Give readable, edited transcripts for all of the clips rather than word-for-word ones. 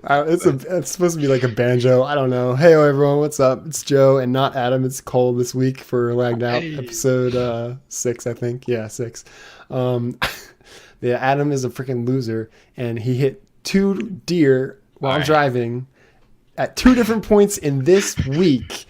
It's supposed to be like a banjo. I don't know. Hey everyone, what's up? It's Joe and not Adam. It's Cole this week for Lagged Out Hey. episode 6, I think. Yeah, 6. Um, yeah, Adam is a freaking loser, and he hit 2 deer while All right. driving at 2 different points in this week.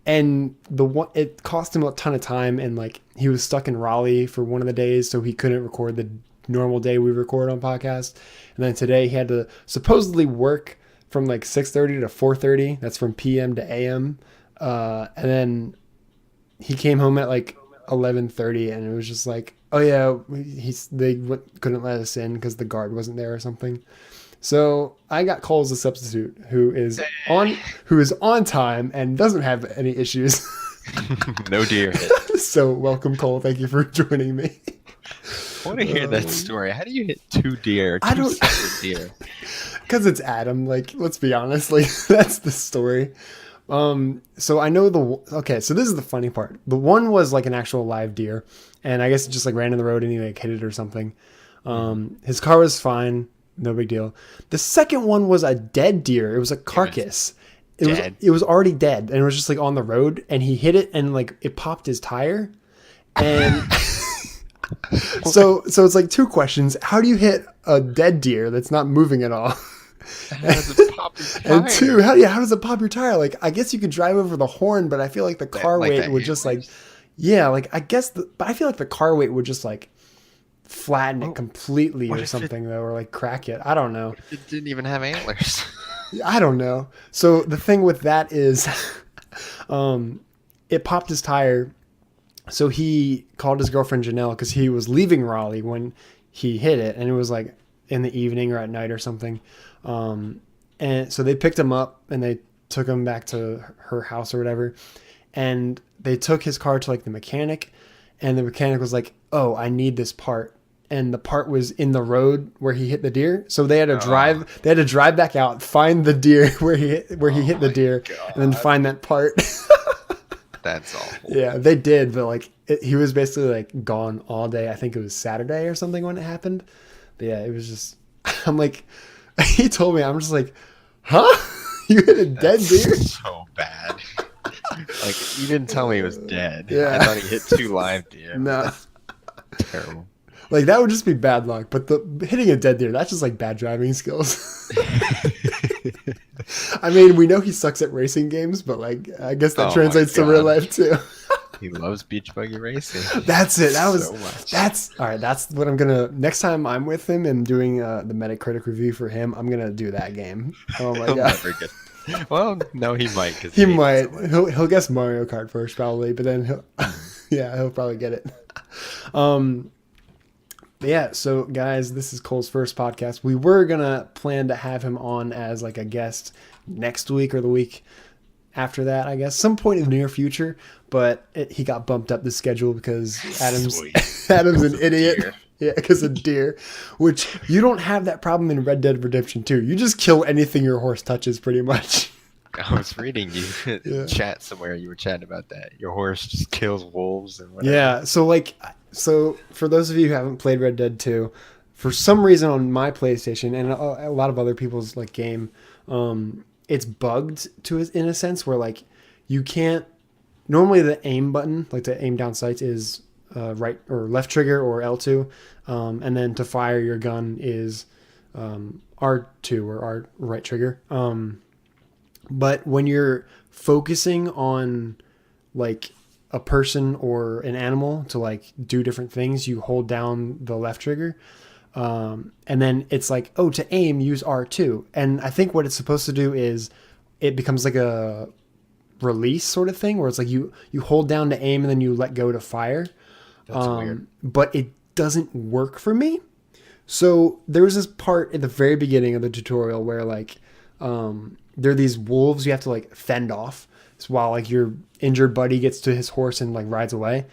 And the one, it cost him a ton of time, and like he was stuck in Raleigh for one of the days, so he couldn't record the normal day we record on podcast. And then today he had to supposedly work from like 6:30 to 4:30. That's from PM to AM. And then he came home at like 11:30, and it was just like, oh yeah, couldn't let us in because the guard wasn't there or something. So I got Cole as a substitute who is on time and doesn't have any issues. No deer. So welcome, Cole. Thank you for joining me. I want to hear that story. How do you hit 2 deer? I 2 don't- separate deer. Because it's Adam. Like, let's be honest. Like, that's the story. So I know okay, so this is the funny part. The one was like an actual live deer, and I guess it just like ran in the road and he like hit it or something. His car was fine. No big deal. The second one was a dead deer. It was a carcass. It was already dead, and it was just like on the road, and he hit it, and like it popped his tire. And so it's like 2 questions. How do you hit a dead deer that's not moving at all? How does it pop his tire? And 2, how does it pop your tire? Like, I guess you could drive over the horn, but I feel like the car like weight that would just like, antlers? yeah, like but I feel like the car weight would just like flatten it completely what or if something though, or like crack it. I don't know. It didn't even have antlers. I don't know. So the thing with that is, it popped his tire. So he called his girlfriend Janelle because he was leaving Raleigh when he hit it, and it was like in the evening or at night or something. And so they picked him up and they took him back to her house or whatever. And they took his car to like the mechanic, and the mechanic was like, "Oh, I need this part." And the part was in the road where he hit the deer. So they had to drive. They had to drive back out, find the deer where he hit the deer, God. and then find that part. That's awful. Yeah, they did, but like he was basically like gone all day. I think it was Saturday or something when it happened. But yeah, it was just. I'm like, he told me, I'm just like, huh? You hit a dead deer? So bad. Like, you didn't tell me he was dead. Yeah. I thought he hit 2 live deer. No. Terrible. Like, that would just be bad luck. But hitting a dead deer, that's just like bad driving skills. I mean, we know he sucks at racing games, but like, I guess that Oh my translates to real God. life too. He loves beach buggy racing. That's it. So much. That's all right. That's what I'm gonna. Next time I'm with him and doing the Metacritic review for him, I'm gonna do that game. Oh my He'll god. never get. Well, no, he might. Cause He hates might. it so much. He'll guess Mario Kart first probably, but then he'll probably get it. But yeah. So guys, this is Cole's first podcast. We were gonna plan to have him on as like a guest next week or the week after that, I guess, some point in the near future. But he got bumped up the schedule because Sweet. Adam's an idiot. Deer. Yeah, because of deer, which you don't have that problem in Red Dead Redemption 2. You just kill anything your horse touches, pretty much. I was reading you Yeah. chat somewhere. You were chatting about that. Your horse just kills wolves and whatever. Yeah, so for those of you who haven't played Red Dead 2, for some reason on my PlayStation and a lot of other people's like game, it's bugged in a sense where like you can't. Normally the aim button, like to aim down sights, is right or left trigger or L2, and then to fire your gun is R2 or R right trigger. But when you're focusing on like a person or an animal to like do different things, you hold down the left trigger. And then it's like, oh, to aim, use R2. And I think what it's supposed to do is it becomes like a release sort of thing where it's like you hold down to aim and then you let go to fire. That's weird. But it doesn't work for me. So there was this part at the very beginning of the tutorial where like there are these wolves you have to like fend off while like your injured buddy gets to his horse and like rides away,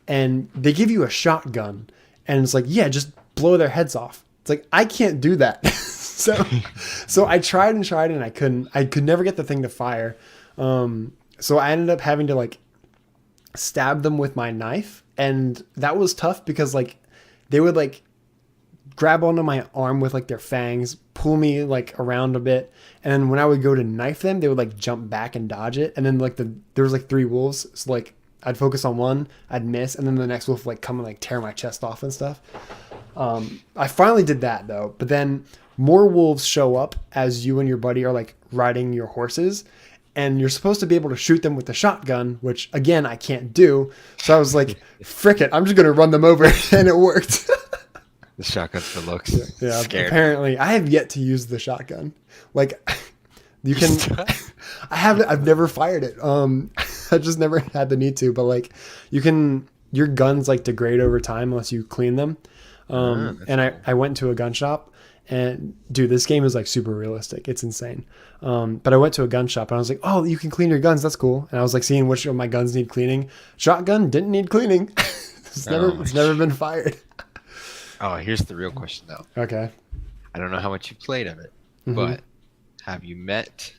and they give you a shotgun and it's like, yeah, just blow their heads off. It's like, I can't do that. so I tried and I could never get the thing to fire. So I ended up having to like stab them with my knife, and that was tough because like they would like grab onto my arm with like their fangs, pull me like around a bit, and then when I would go to knife them, they would like jump back and dodge it, and then like there was like 3 wolves, so like I'd focus on one, I'd miss, and then the next wolf would like come and like tear my chest off and stuff. I finally did that though, but then more wolves show up as you and your buddy are like riding your horses, and you're supposed to be able to shoot them with the shotgun, which again I can't do. So I was like, frick it, I'm just gonna run them over, and it worked. The shotgun for looks. Yeah, Scared. apparently I have yet to use the shotgun. Like you can, I've never fired it. I just never had the need to, but like your guns like degrade over time unless you clean them. And cool. I went to a gun shop, and dude, this game is like super realistic. It's insane. But I went to a gun shop and I was like, oh, you can clean your guns. That's cool. And I was like seeing which of my guns need cleaning. Shotgun didn't need cleaning. It's never been fired. Oh, here's the real question though. Okay. I don't know how much you played of it, Mm-hmm. but have you met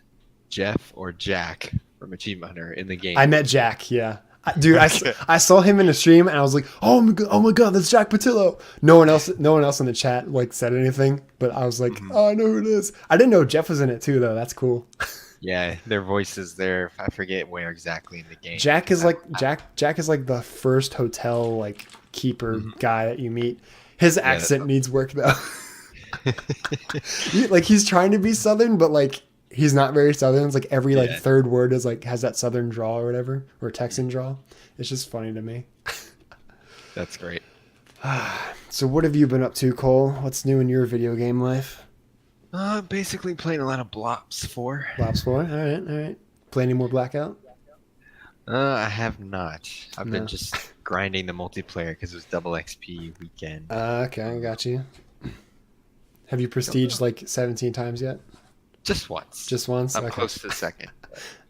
Jeff or Jack from Achievement Hunter in the game? I met Jack. Yeah. Dude, Okay. I saw him in a stream and I was like, oh my god, that's Jack Patillo. No one else in the chat like said anything, but I was like, oh, I know who it is. I didn't know Jeff was in it too though. That's cool. Yeah, their voices there. I forget where exactly in the game. Jack is like Jack is like the first hotel like keeper guy that you meet. His accent needs work though. Like he's trying to be Southern, but like he's not very Southern. It's like every like third word is like has that Southern drawl or whatever, or Texan drawl. It's just funny to me. That's great. So what have you been up to, Cole? What's new in your video game life? Basically playing a lot of Blops 4. Blops 4? All right. Play any more Blackout? I have not. I've No. been just grinding the multiplayer because it was double XP weekend. Okay, I got you. Have you prestiged like 17 times yet? Just once. Just once? I'm Okay. close to the second.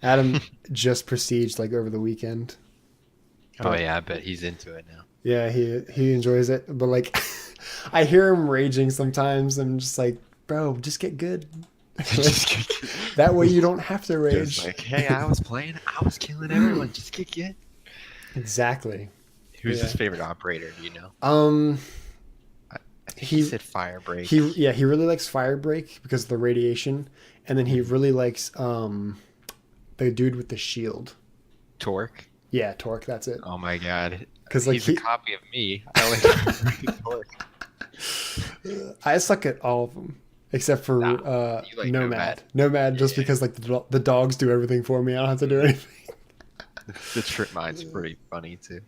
Adam just prestiged like over the weekend. Oh yeah, I bet he's into it now. Yeah, he enjoys it. But like I hear him raging sometimes. I'm just like, bro, just get good. That way you don't have to rage. Just like, hey, I was playing, I was killing everyone. Just get good. Exactly. Who's Yeah. his favorite operator? Do you know? I think he he said Firebreak. He really likes Firebreak because of the radiation, and then he really likes the dude with the shield. Torque. Yeah, Torque. That's it. Oh my god. 'Cause, like, he's a copy of me. I like Torque. I suck at all of them except for you like Nomad. Nomad just because like the dogs do everything for me. I don't have to do anything. The trip mine's pretty funny too.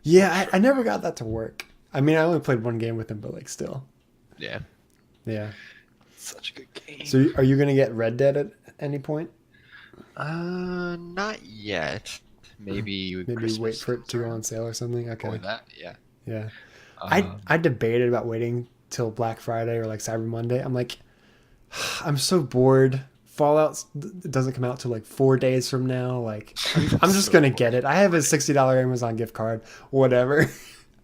Yeah, I never got that to work. I mean, I only played one game with him, but like still. Yeah. Yeah. Such a good game. So are you gonna get Red Dead at any point? Not yet. Maybe Christmas wait for it to go on sale or something. Okay. Or that, yeah. Yeah. Um, I debated about waiting till Black Friday or like Cyber Monday. I'm like, I'm so bored. Fallout doesn't come out till like 4 days from now. Like, I'm just gonna get it. I have a $60 Amazon gift card, whatever.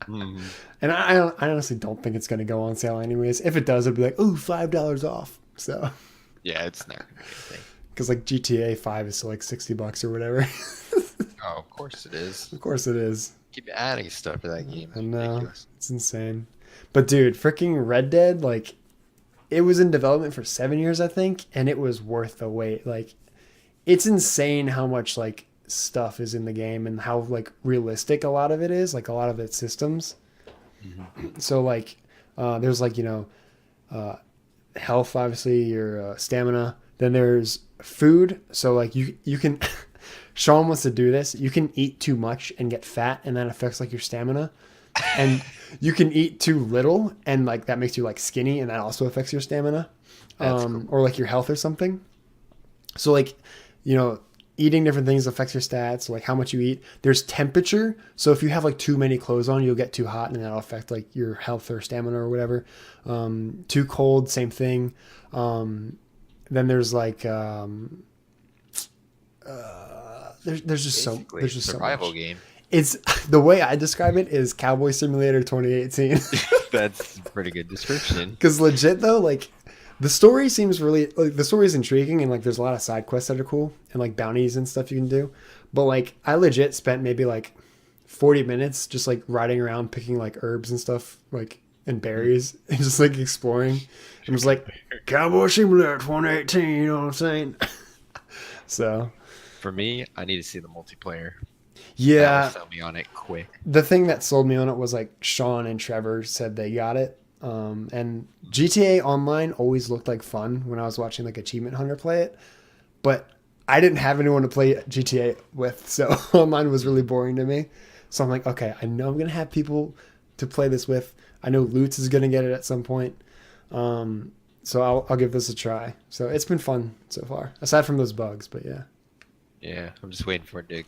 mhm. And I honestly don't think it's gonna go on sale anyways. If it does, it'll be like, ooh, $5 off. So, Yeah, it's not gonna be anything. because like GTA 5 is still like $60 or whatever. Oh, of course it is. Of course it is. Keep adding stuff to that game. I It's know. ridiculous. It's insane. But dude, freaking Red Dead, like it was in development for 7 years, I think, and it was worth the wait. Like it's insane how much like stuff is in the game and how like realistic a lot of it is, like a lot of its systems. So like there's like, health, obviously, your stamina. Then there's food. So like you can Sean wants to do this. You can eat too much and get fat, and that affects like your stamina. And you can eat too little, and like that makes you like skinny, and that also affects your stamina, That's cool. or like your health or something. So like, eating different things affects your stats, like how much you eat. There's temperature. So if you have like too many clothes on, you'll get too hot, and that'll affect like your health or stamina or whatever. Too cold, same thing. Then there's like there's just so Basically, there's just survival so much. game. It's the way I describe it is Cowboy Simulator 2018. That's a pretty good description. Because legit though, like the story seems really like the story is intriguing, and like there's a lot of side quests that are cool and like bounties and stuff you can do. But like I legit spent maybe like 40 minutes just like riding around picking like herbs and stuff like and berries and just like exploring. And was like Cowboy Simulator 2018, you know what I'm saying? So For me, I need to see the multiplayer. That will yeah, sell me on it quick. the thing that sold me on it was like Sean and Trevor said they got it. And GTA Online always looked like fun when I was watching like Achievement Hunter play it, but I didn't have anyone to play GTA with, so online was really boring to me. So I'm like, okay, I know I'm gonna have people to play this with. I know Lutz is gonna get it at some point, so I'll give this a try. So it's been fun so far, aside from those bugs. But yeah, Yeah, I'm just waiting for it to,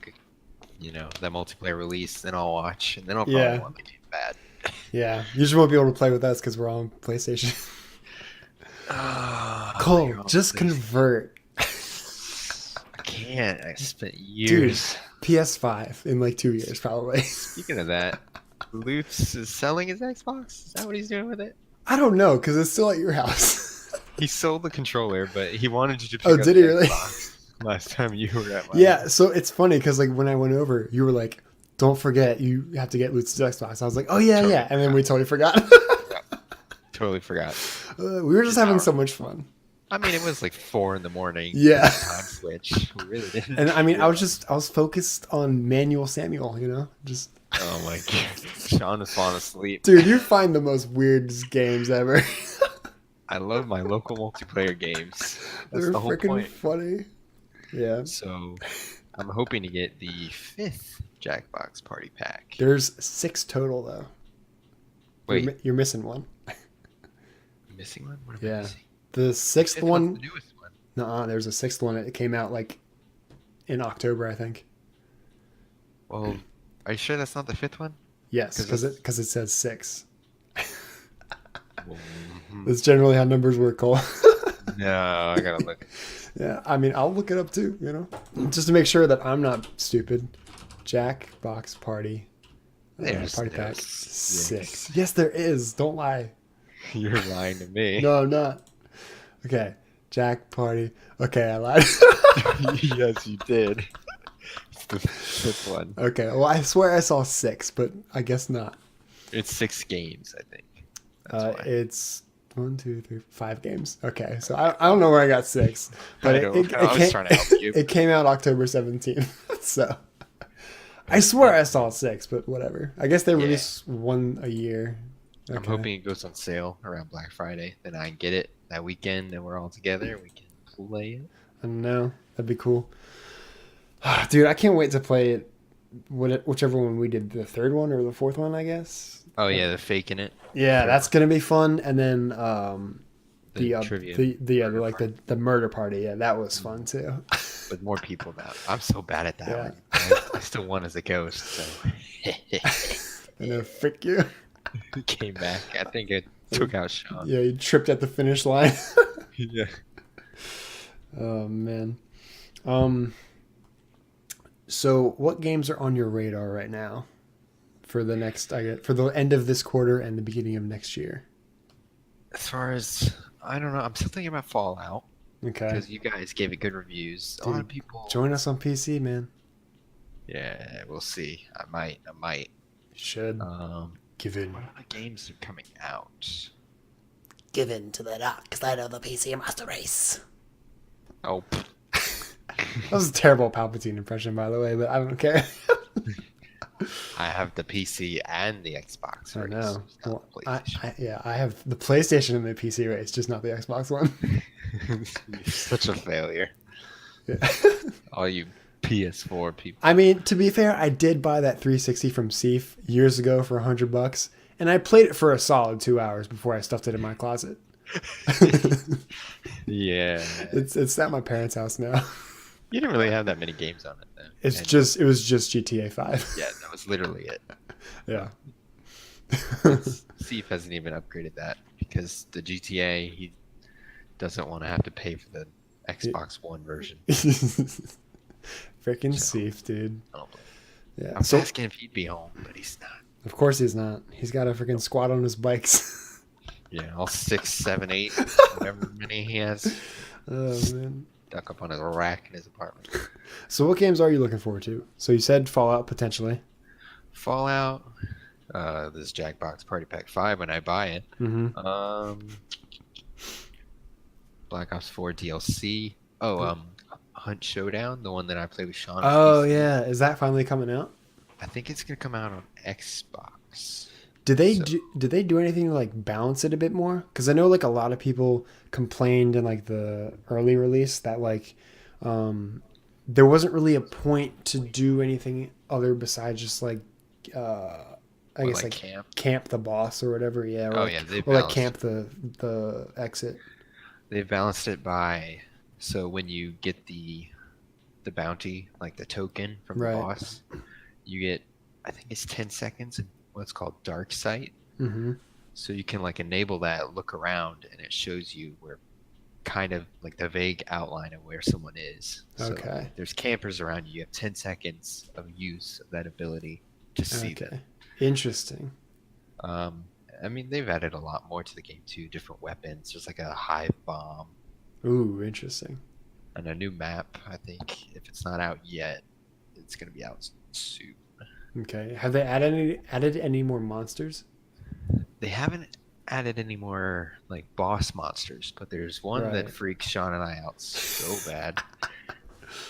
that multiplayer release, then I'll watch, and then I'll probably yeah, want the game bad. yeah. You just won't be able to play with us because we're on PlayStation. Oh, Cole, just convert. I can't. I spent Dude, years. PS5 in like 2 years probably. Speaking of that, Lutz is selling his Xbox. Is that what he's doing with it? I don't know because it's still at your house. He sold the controller, but he wanted you to pick Oh, up did the he really? Xbox last time you were at my Yeah, house. so it's funny because like when I went over, you were like, "Don't forget, you have to get Lutz's Xbox." I was like, "Oh yeah, Totally yeah," and then we totally forgot. Totally forgot. We were just having so much fun. I mean, it was like 4 in the morning. Yeah. Time switch. We really didn't. And I mean, I was focused on Manuel Samuel, just Oh my god. Sean was falling asleep. dude, you find the most weirdest games ever. I love my local multiplayer games. That's They're the whole freaking point. funny. Yeah. So, I'm hoping to get the 5th Jackbox Party Pack. There's 6 total though. Wait, You're missing one. I'm missing one? What am I Yeah. missing? The 6th Fifth one's one. the newest one. Nuh-uh, there's a 6th one. It came out like in October, I think. Well, are you sure that's not the 5th one? Yes, 'Cause because it says 6. Well, That's generally how numbers work, Cole. no, I gotta look. Yeah, I mean, I'll look it up too, just to make sure that I'm not stupid. Jackbox Party. There's Party no Pack 6. 6. Yes, there is. Don't lie. You're lying to me. No, I'm not. Okay, Jack Party. Okay, I lied. Yes, you did. It's the 5th one. Okay, well, I swear I saw 6, but I guess not. It's 6 games, I think. That's why. It's 1, 2, 3, 5 games. Okay, so I don't know where I got 6, but I was trying to help you. It came out October 17th, so I swear I saw 6, but whatever. I guess they release one a year. I'm Okay. hoping it goes on sale around Black Friday. Then I can get it that weekend, and we're all together. We can play it. I don't know. That'd be cool. Dude, I can't wait to play it. Whichever one we did, the 3rd one or the 4th one, I guess. Oh yeah, they're faking it. Yeah, that's gonna be fun. And then The trivia. the murder party. Yeah, that was fun too. With more people now. I'm so bad at that Yeah. one. I still won as a ghost, so And then frick you. came back. I think it took out Sean. Yeah, you tripped at the finish line. Yeah. Oh man. So what games are on your radar right now for the end of this quarter and the beginning of next year? As far as I don't know, I'm still thinking about Fallout Okay. because you guys gave it good reviews. A lot of Dude, people. Join us on PC, man. Yeah, we'll see. I might. You should. Give in. What other games are coming out? Give in to the dark side of the PC Master Race. Oh, That was a terrible Palpatine impression, by the way, but I don't care. I have the PC and the Xbox. I race, know. not the Well, PlayStation. I have the PlayStation and the PC race, just not the Xbox one. You're such a failure. Yeah. All you PS4 people. I mean, to be fair, I did buy that 360 from Seif years ago for $100, and I played it for a solid 2 hours before I stuffed it in my closet. Yeah. It's at my parents' house now. You didn't really have that many games on it, though. It was just GTA 5. Yeah, that was literally it. Yeah. Steve hasn't even upgraded that because the GTA, he doesn't want to have to pay for the Xbox One version. Freaking So- Seif, dude. I don't blame him. Yeah. I'm So asking if he'd be home, but he's not. of course he's not. He's got a freaking squad on his bikes. Yeah, all 6, 7, 8, whatever many he has. Oh man. duck up on his rack in his apartment. So what games are you looking forward to? So you said Fallout potentially. Fallout. This Jackbox Party Pack 5 when I buy it. Mm-hmm. Black Ops 4 DLC. Hunt Showdown, the one that I play with Sean on Oh PC. yeah, is that finally coming out? I think it's gonna come out on Xbox. Did they So- do anything to like balance it a bit more? Because I know like a lot of people complained in like the early release that like there wasn't really a point to do anything other besides just like I guess like camp the boss or whatever. Yeah. Or, Oh like, yeah, they've or like balanced. camp the exit. They've balanced it by so when you get the bounty, like the token from the Right. boss, you get I think it's 10 seconds in what's called dark sight. Mm-hmm. So you can like enable that, look around, and it shows you where kind of like the vague outline of where someone is. So Okay. if there's campers around you. You have 10 seconds of use of that ability to see them. Okay. Interesting. I mean, they've added a lot more to the game too. Different weapons. There's like a hive bomb Ooh, interesting. and a new map. I think if it's not out yet, it's gonna be out soon. Okay. Have they added any more monsters? They haven't added any more like boss monsters, but there's one that Right. freaks Sean and I out so bad.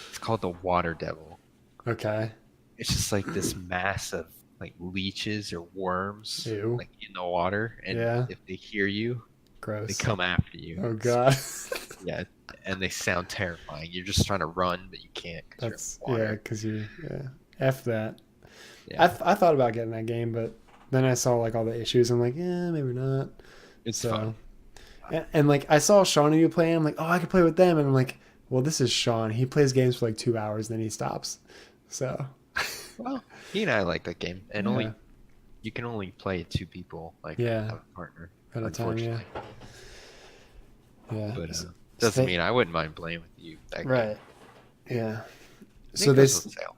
It's called the Water Devil. Okay. It's just like this mass of like leeches or worms Ew. like in the water, and Yeah. if they hear you, Gross. they come after you. Oh It's- god. Yeah, and they sound terrifying. You're just trying to run, but you can't because That's you're in yeah, water. because you F that. Yeah, I thought about getting that game, but then I saw like all the issues. I'm like, yeah, maybe not. it's So, fun. and like I saw Sean and you play. I'm like, oh, I could play with them, and I'm like, well, this is Sean. He plays games for like 2 hours, then he stops. So Well, he and I like that game, and Yeah. only you can only play two people, like Yeah. have a partner. at a time, yeah, Unfortunately, yeah. but So doesn't they- mean I wouldn't mind playing with you. That game. right, yeah. I So think they those on sale.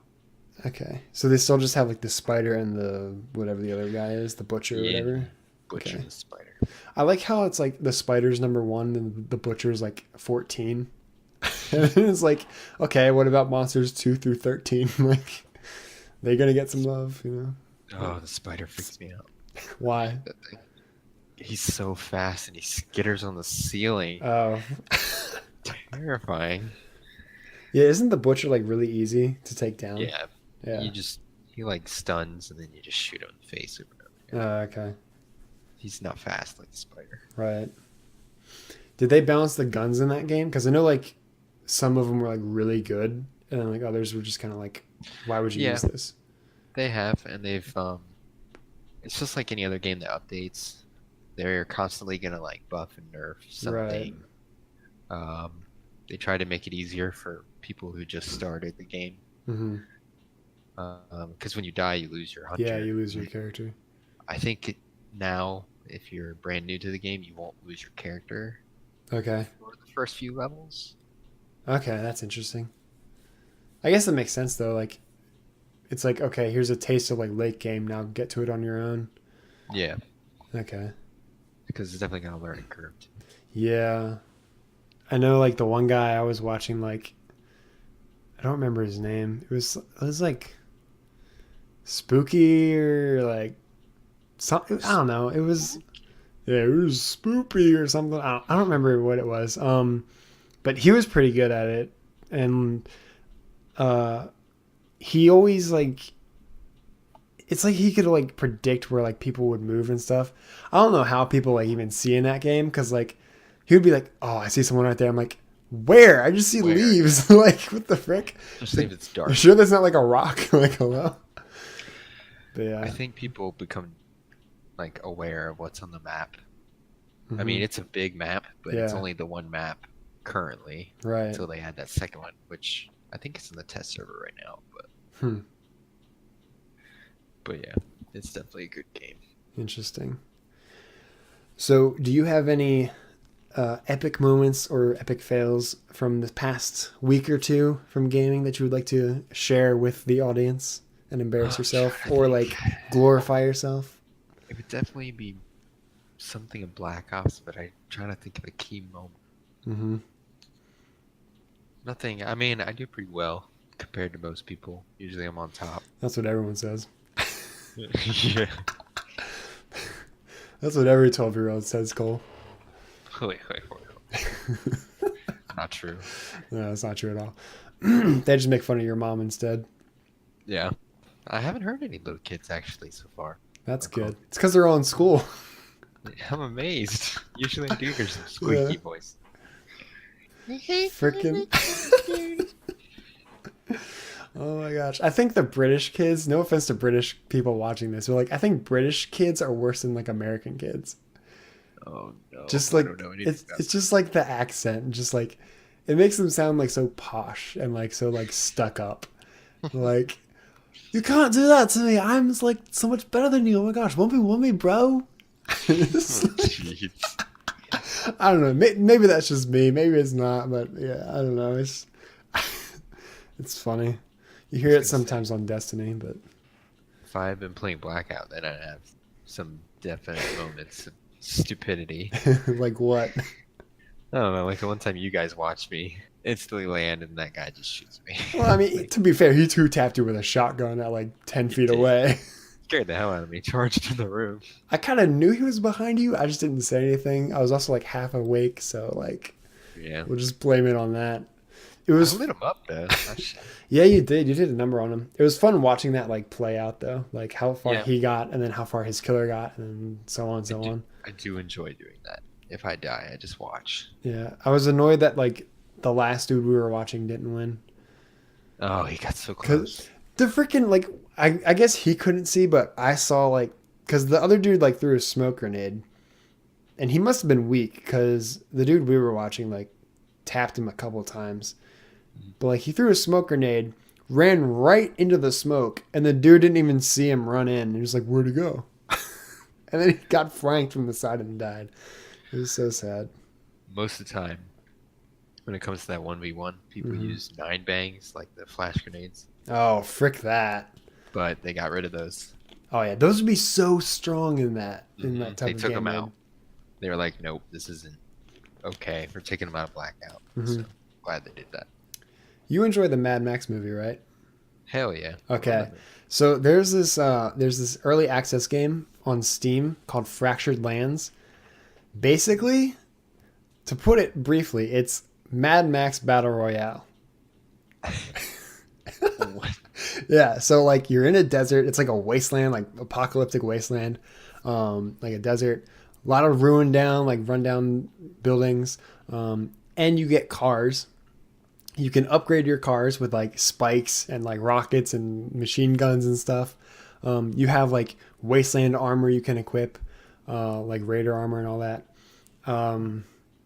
okay. So they still just have like the spider and the whatever the other guy is, the butcher or Yeah. whatever. Butcher Okay. the Spider. I like how it's like the spider's number 1 and the butcher's like 14. And it's like, okay, what about monsters 2 through 13? Like, they're gonna get some love, you know? Oh, the spider freaks me out. Why? That thing. He's so fast and he skitters on the ceiling. Oh, Terrifying. yeah. Isn't the butcher like really easy to take down? Yeah. Yeah. He like stuns and then you just shoot him in the face or whatever. Okay. He's not fast like the spider. Right. Did they balance the guns in that game? Because I know like some of them were like really good, and then like others were just kind of like, why would you Yeah. use this? They have, and they've it's just like any other game that updates. They're constantly gonna like buff and nerf something. They try to make it easier for people who just started the game. Hmm. Because when you die, you lose your hunter. Yeah, you lose your character. I think now, if you're brand new to the game, you won't lose your character Okay. for the first few levels. Okay, that's interesting. I guess that makes sense though. Like, it's like, okay, here's a taste of like late game. Now get to it on your own. Yeah, Okay. because it's definitely got a learning curve. Yeah. I know like the one guy I was watching, like, I don't remember his name. It was like Spooky or like something. I don't know. It was Spoopy or something. I don't remember what it was. But he was pretty good at it, and he always like. It's like he could like predict where like people would move and stuff. I don't know how people like even see in that game, because like he would be like, "Oh, I see someone right there." I'm like, "Where? I just see Where? leaves." Like, what the frick? Especially if it's dark. You sure that's not like a rock? Like, hello. But yeah, I think people become like aware of what's on the map. I Mhm. mean, it's a big map, but it's Yeah. only the one map currently right. until they add that second one, which I think it's in the test server right now. Hmm. But yeah, it's definitely a good game. Interesting. So, do you have any epic moments or epic fails from the past week or two from gaming that you would like to share with the audience and embarrass yourself, trying to or think. like glorify yourself? It would definitely be something in Black Ops, but I'm trying to think of a key moment. Mm-hmm. Nothing. I mean, I do pretty well compared to most people. Usually I'm on top. That's what everyone says. Yeah. That's what every 12-year-old says, Cole. Wait. Not true. No, that's not true at all. They just make fun of your mom instead. Yeah. I haven't heard any little kids actually so far. That's good. It's because they're all in school. I'm amazed. Usually I do hear some squeaky voice. Freaking. Oh my gosh. I think the British kids, no offense to British people watching this, but like I think British kids are worse than like American kids. Oh no. Just like I don't know anything about it's just like the accent, just like it makes them sound like so posh and like so like stuck up. Like you can't do that to me. I'm just like so much better than you. Oh my gosh, want me, bro? It's like- Jeez. I don't know. Maybe that's just me. Maybe it's not. But yeah, I don't know. It's it's funny. You hear it sometimes on Destiny, but If I had been playing Blackout, then I'd have some definite moments of stupidity. like what? I don't know, like the one time you guys watched me instantly land and that guy just shoots me. Well, I mean, to be fair, he two-tapped you with a shotgun at like 10 feet did. away. Scared the hell out of me, charged in the room. I kind of knew he was behind you. I just didn't say anything. I was also like half awake, so like Yeah. we'll just blame it on that. It I was lit him up though. yeah, you did. You did a number on him. It was fun watching that like play out though, like how far Yeah. he got, and then how far his killer got, and so on and so on. I do enjoy doing that. If I die, I just watch. Yeah, I was annoyed that like the last dude we were watching didn't win. Oh, he got so close. Cause the freaking like I guess he couldn't see, but I saw like because the other dude like threw a smoke grenade, and he must have been weak because the dude we were watching like tapped him a couple times, but like he threw a smoke grenade, ran right into the smoke, and the dude didn't even see him run in. He was like, "Where'd he go?" And then he got flanked from the side and died. It was so sad. Most of the time, when it comes to that 1v1, people use 9-bangs, like the flash grenades. Oh, frick that. But they got rid of those. Oh yeah, those would be so strong in that type They of took game. them out. They were like, nope, this isn't okay. We're taking them out of Blackout. Mhm. So glad they did that. You enjoyed the Mad Max movie, right? Hell yeah. Okay. So there's this early access game on Steam called Fractured Lands. Basically, to put it briefly, it's Mad Max Battle Royale. What? Yeah, so like you're in a desert. It's like a wasteland, like apocalyptic wasteland, like a desert. A lot of ruined down, like rundown buildings, and you get cars. You can upgrade your cars with like spikes and like rockets and machine guns and stuff. You have like wasteland armor you can equip, like raider armor and all that.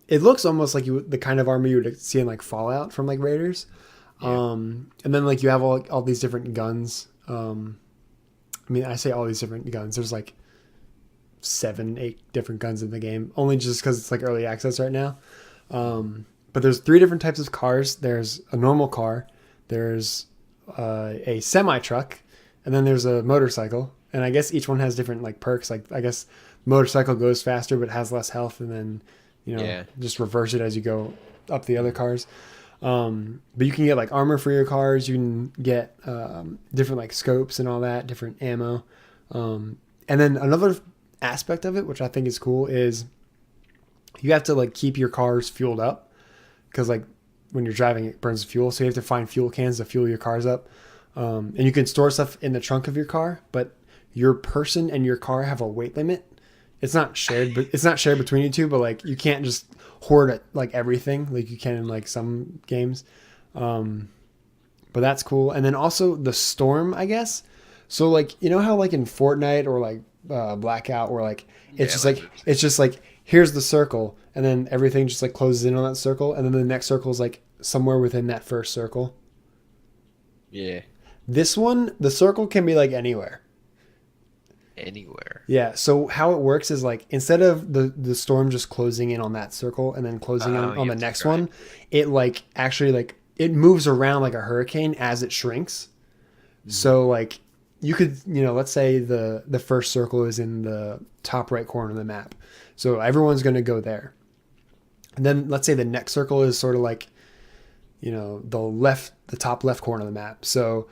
It looks almost like the kind of armor you would see in like Fallout from like Raiders. Yeah. And then like you have all these different guns. I mean, I say all these different guns. There's like 7-8 different guns in the game, only just because it's like early access right now. But there's 3 different types of cars. There's a normal car, there's a semi truck, and then there's a motorcycle. And I guess each one has different like perks. Like I guess motorcycle goes faster but has less health, and then just reverse it as you go up the other cars. But you can get like armor for your cars. You can get different like scopes and all that, different ammo. And then another aspect of it, which I think is cool, is you have to like keep your cars fueled up. Because like when you're driving, it burns fuel, so you have to find fuel cans to fuel your cars up. And you can store stuff in the trunk of your car, but your person and your car have a weight limit. It's not shared, but it's not shared between you two. But like you can't just hoard it, like everything, like you can in like some games. But that's cool. And then also the storm, I guess. So like how like in Fortnite or like Blackout, where like it's just like here's the circle, and then everything just like closes in on that circle, and then the next circle is like somewhere within that first circle. Yeah. This one, the circle can be like anywhere. Anywhere. Yeah. So how it works is like instead of the storm just closing in on that circle and then closing in on the next one, it like actually like it moves around like a hurricane as it shrinks. Mm-hmm. So like you could let's say the first circle is in the top right corner of the map. So everyone's going to go there. And then let's say the next circle is sort of like the top left corner of the map. So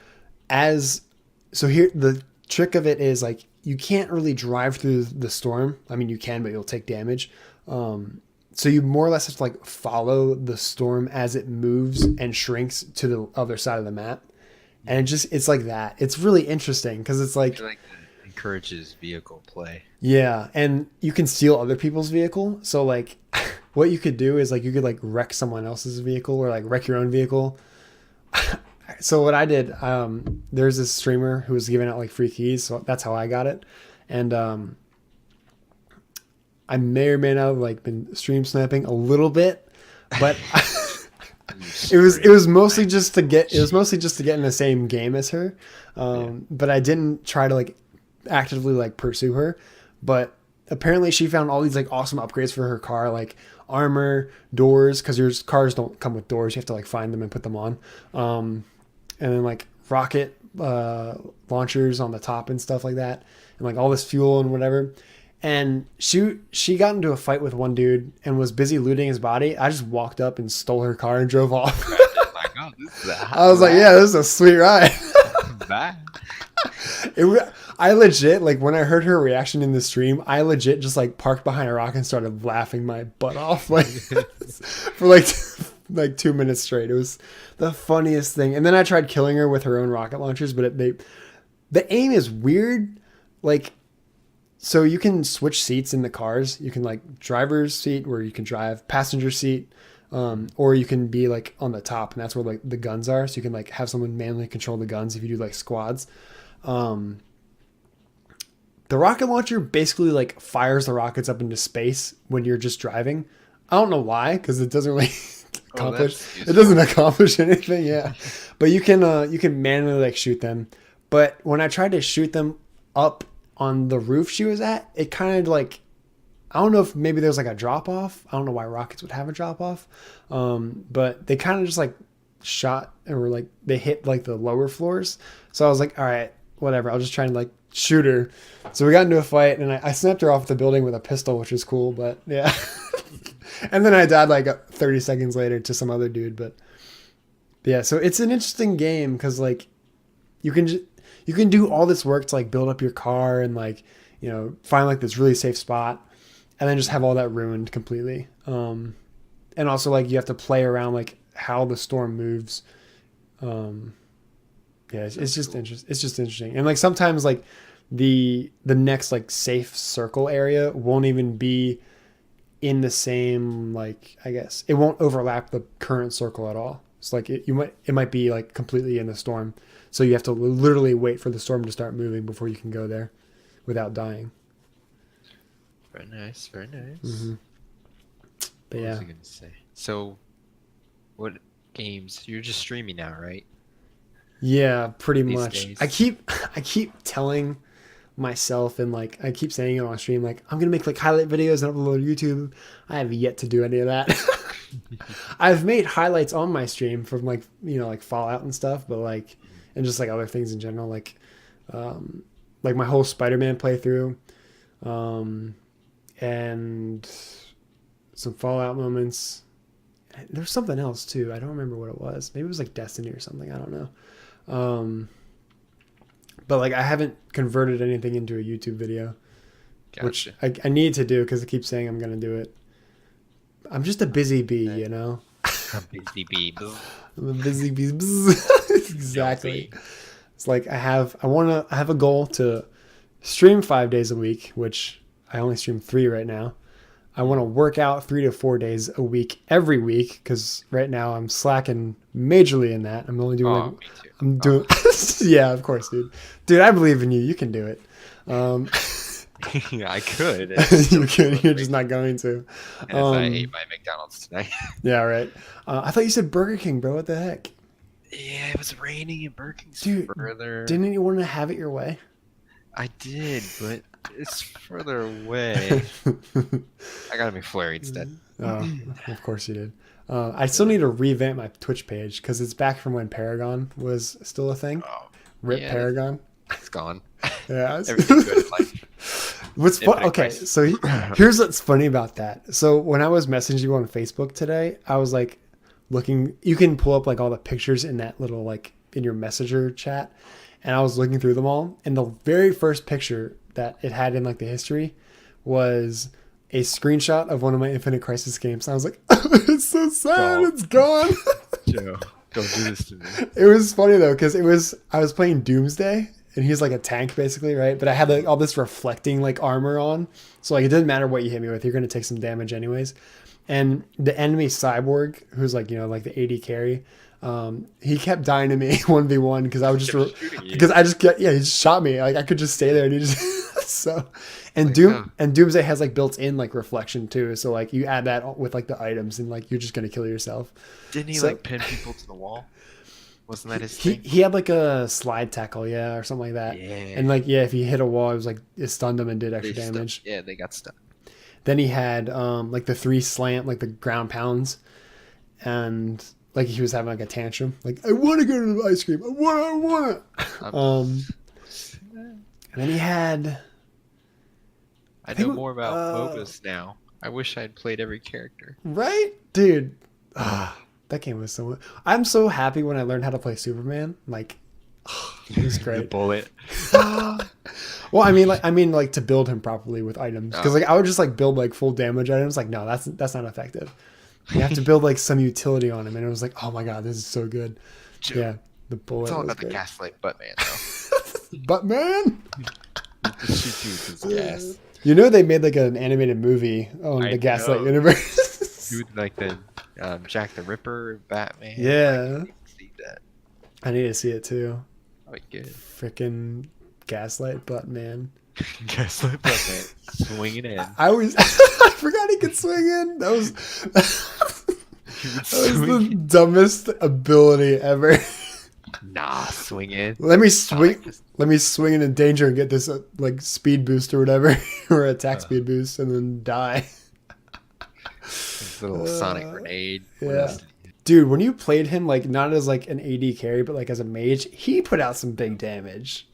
here the trick of it is like you can't really drive through the storm. I mean, you can, but you'll take damage. So you more or less have to like follow the storm as it moves and shrinks to the other side of the map. And it's like that. It's really interesting because it's like, I feel like that encourages vehicle play. yeah. And you can steal other people's vehicle. So like what you could do is like, you could like wreck someone else's vehicle or like wreck your own vehicle. So what I did, there's this streamer who was giving out like free keys. So that's how I got it. And, I may or may not have like been stream snapping a little bit, but it was mostly just to get in the same game as her. But I didn't try to like actively like pursue her. But apparently she found all these like awesome upgrades for her car, like armor, doors, because your cars don't come with doors. You have to like find them and put them on. And then like rocket launchers on the top and stuff like that, and like all this fuel and whatever. And she got into a fight with one dude and was busy looting his body. I just walked up and stole her car and drove off. Like, oh, this is I was like, yeah, this is a sweet ride. bye. I legit, like when I heard her reaction in the stream, I legit just like parked behind a rock and started laughing my butt off like for like 2 minutes straight. It was the funniest thing. And then I tried killing her with her own rocket launchers, but the aim is weird. Like, so you can switch seats in the cars. You can like driver's seat where you can drive, passenger seat, or you can be like on the top, and that's where like the guns are. So you can like have someone manually control the guns if you do like squads. The rocket launcher basically like fires the rockets up into space when you're just driving. I don't know why, because it doesn't really it doesn't accomplish anything. Yeah, but you can manually like shoot them. But when I tried to shoot them up on the roof she was at, it kind of like, I don't know if maybe there's like a drop off. I don't know why rockets would have a drop off. But they kind of just like shot or like they hit like the lower floors. So I was like, all right, whatever. I'll just try and like shoot her. So we got into a fight and I snapped her off the building with a pistol, which was cool, but yeah. And then I died like 30 seconds later to some other dude. But yeah, so it's an interesting game because like you can do all this work to like build up your car and like, find like this really safe spot and then just have all that ruined completely. And also like you have to play around like how the storm moves. It's just interesting. And like sometimes like the next like safe circle area won't even be in the same, like, I guess it won't overlap the current circle at all. It's like it might be like completely in the storm. So you have to literally wait for the storm to start moving before you can go there without dying. Very nice, very nice. Mm-hmm. But What was I going to say? So, what games? You're just streaming now, right? Yeah, pretty These much. days. I keep telling myself and like I keep saying it on stream, like I'm gonna make like highlight videos and upload to YouTube. I have yet to do any of that. I've made highlights on my stream from like like Fallout and stuff, but like and just like other things in general, like my whole Spider-Man playthrough, and some Fallout moments. There's something else too. I don't remember what it was. Maybe it was like Destiny or something. I don't know. But like I haven't converted anything into a YouTube video, Gotcha. which I need to do because I keep saying I'm going to do it. I'm just a busy bee, A busy bee. I'm a busy bee. Exactly. It's like I have a goal to stream 5 days a week, which I only stream 3 right now. I want to work out 3 to 4 days a week every week because right now I'm slacking majorly in that. I'm only doing Me too. I'm doing yeah, of course, dude. Dude, I believe in you. You can do it. I could. You can. You're just not going to. As I ate my McDonald's tonight. Yeah, right. I thought you said Burger King, bro. What the heck? Yeah, it was raining and Burger King's Dude, further. Didn't you want to have it your way? I did, but it's further away. I got a McFlurry instead. Oh, of course you did. I still need to revamp my Twitch page because it's back from when Paragon was still a thing. Oh, Rip yeah, Paragon. It's gone. Yeah. Everything good in life. What's fun? Infinite Okay, crisis. so here's what's funny about that. So when I was messaging you on Facebook today, I was like, looking. You can pull up like all the pictures in that little like in your messenger chat, and I was looking through them all, and the very first picture that it had in like the history was a screenshot of one of my Infinite Crisis games. And I was like, it's so sad, it's gone. Joe, don't do this to me. It was funny though, because I was playing Doomsday, and he's like a tank basically, right? But I had like all this reflecting like armor on, so like it doesn't matter what you hit me with, you're gonna take some damage anyways. And the enemy cyborg, who's like like the AD carry, he kept dying to me 1v1 because I would just because I just get he just shot me, like I could just stay there and he just so. And Doomsday has like built in like reflection too, so like you add that with like the items and like you're just gonna kill yourself. Didn't he like pin people to the wall? Wasn't that his thing? He had like a slide tackle, or something like that. Yeah. And like if he hit a wall, it was like it stunned them and did extra damage. Yeah, they got stuck. Then he had like the 3 slant, like the ground pounds, and like he was having like a tantrum, like I want to go to the ice cream, I want it. And then he had. I know more about MOBAs now. I wish I'd played every character. Right, dude. That game was so. I'm so happy when I learned how to play Superman. Like, it was great. The bullet. Well, I mean, like to build him properly with items, because like I would just like build like full damage items. Like, no, that's not effective. You have to build like some utility on him, and it was like, oh my god, this is so good. Dude, yeah, the bullet. It's all was about great. the gaslight Buttman though. Buttman. Shoot you with gas. You know they made like an animated movie on the Gaslight universe. Dude, like the Jack the Ripper, Batman. Yeah. I need to see that. I need to see it too. Oh, good. Freaking Gaslight Buttman. Gaslight Buttman swinging in. I forgot he could swing in. That was the dumbest ability ever. Nah, swing in. Let me swing in danger and get this like speed boost or whatever, or attack speed boost, and then die. This little sonic grenade. Yeah, dude, when you played him like not as like an AD carry, but like as a mage, he put out some big damage.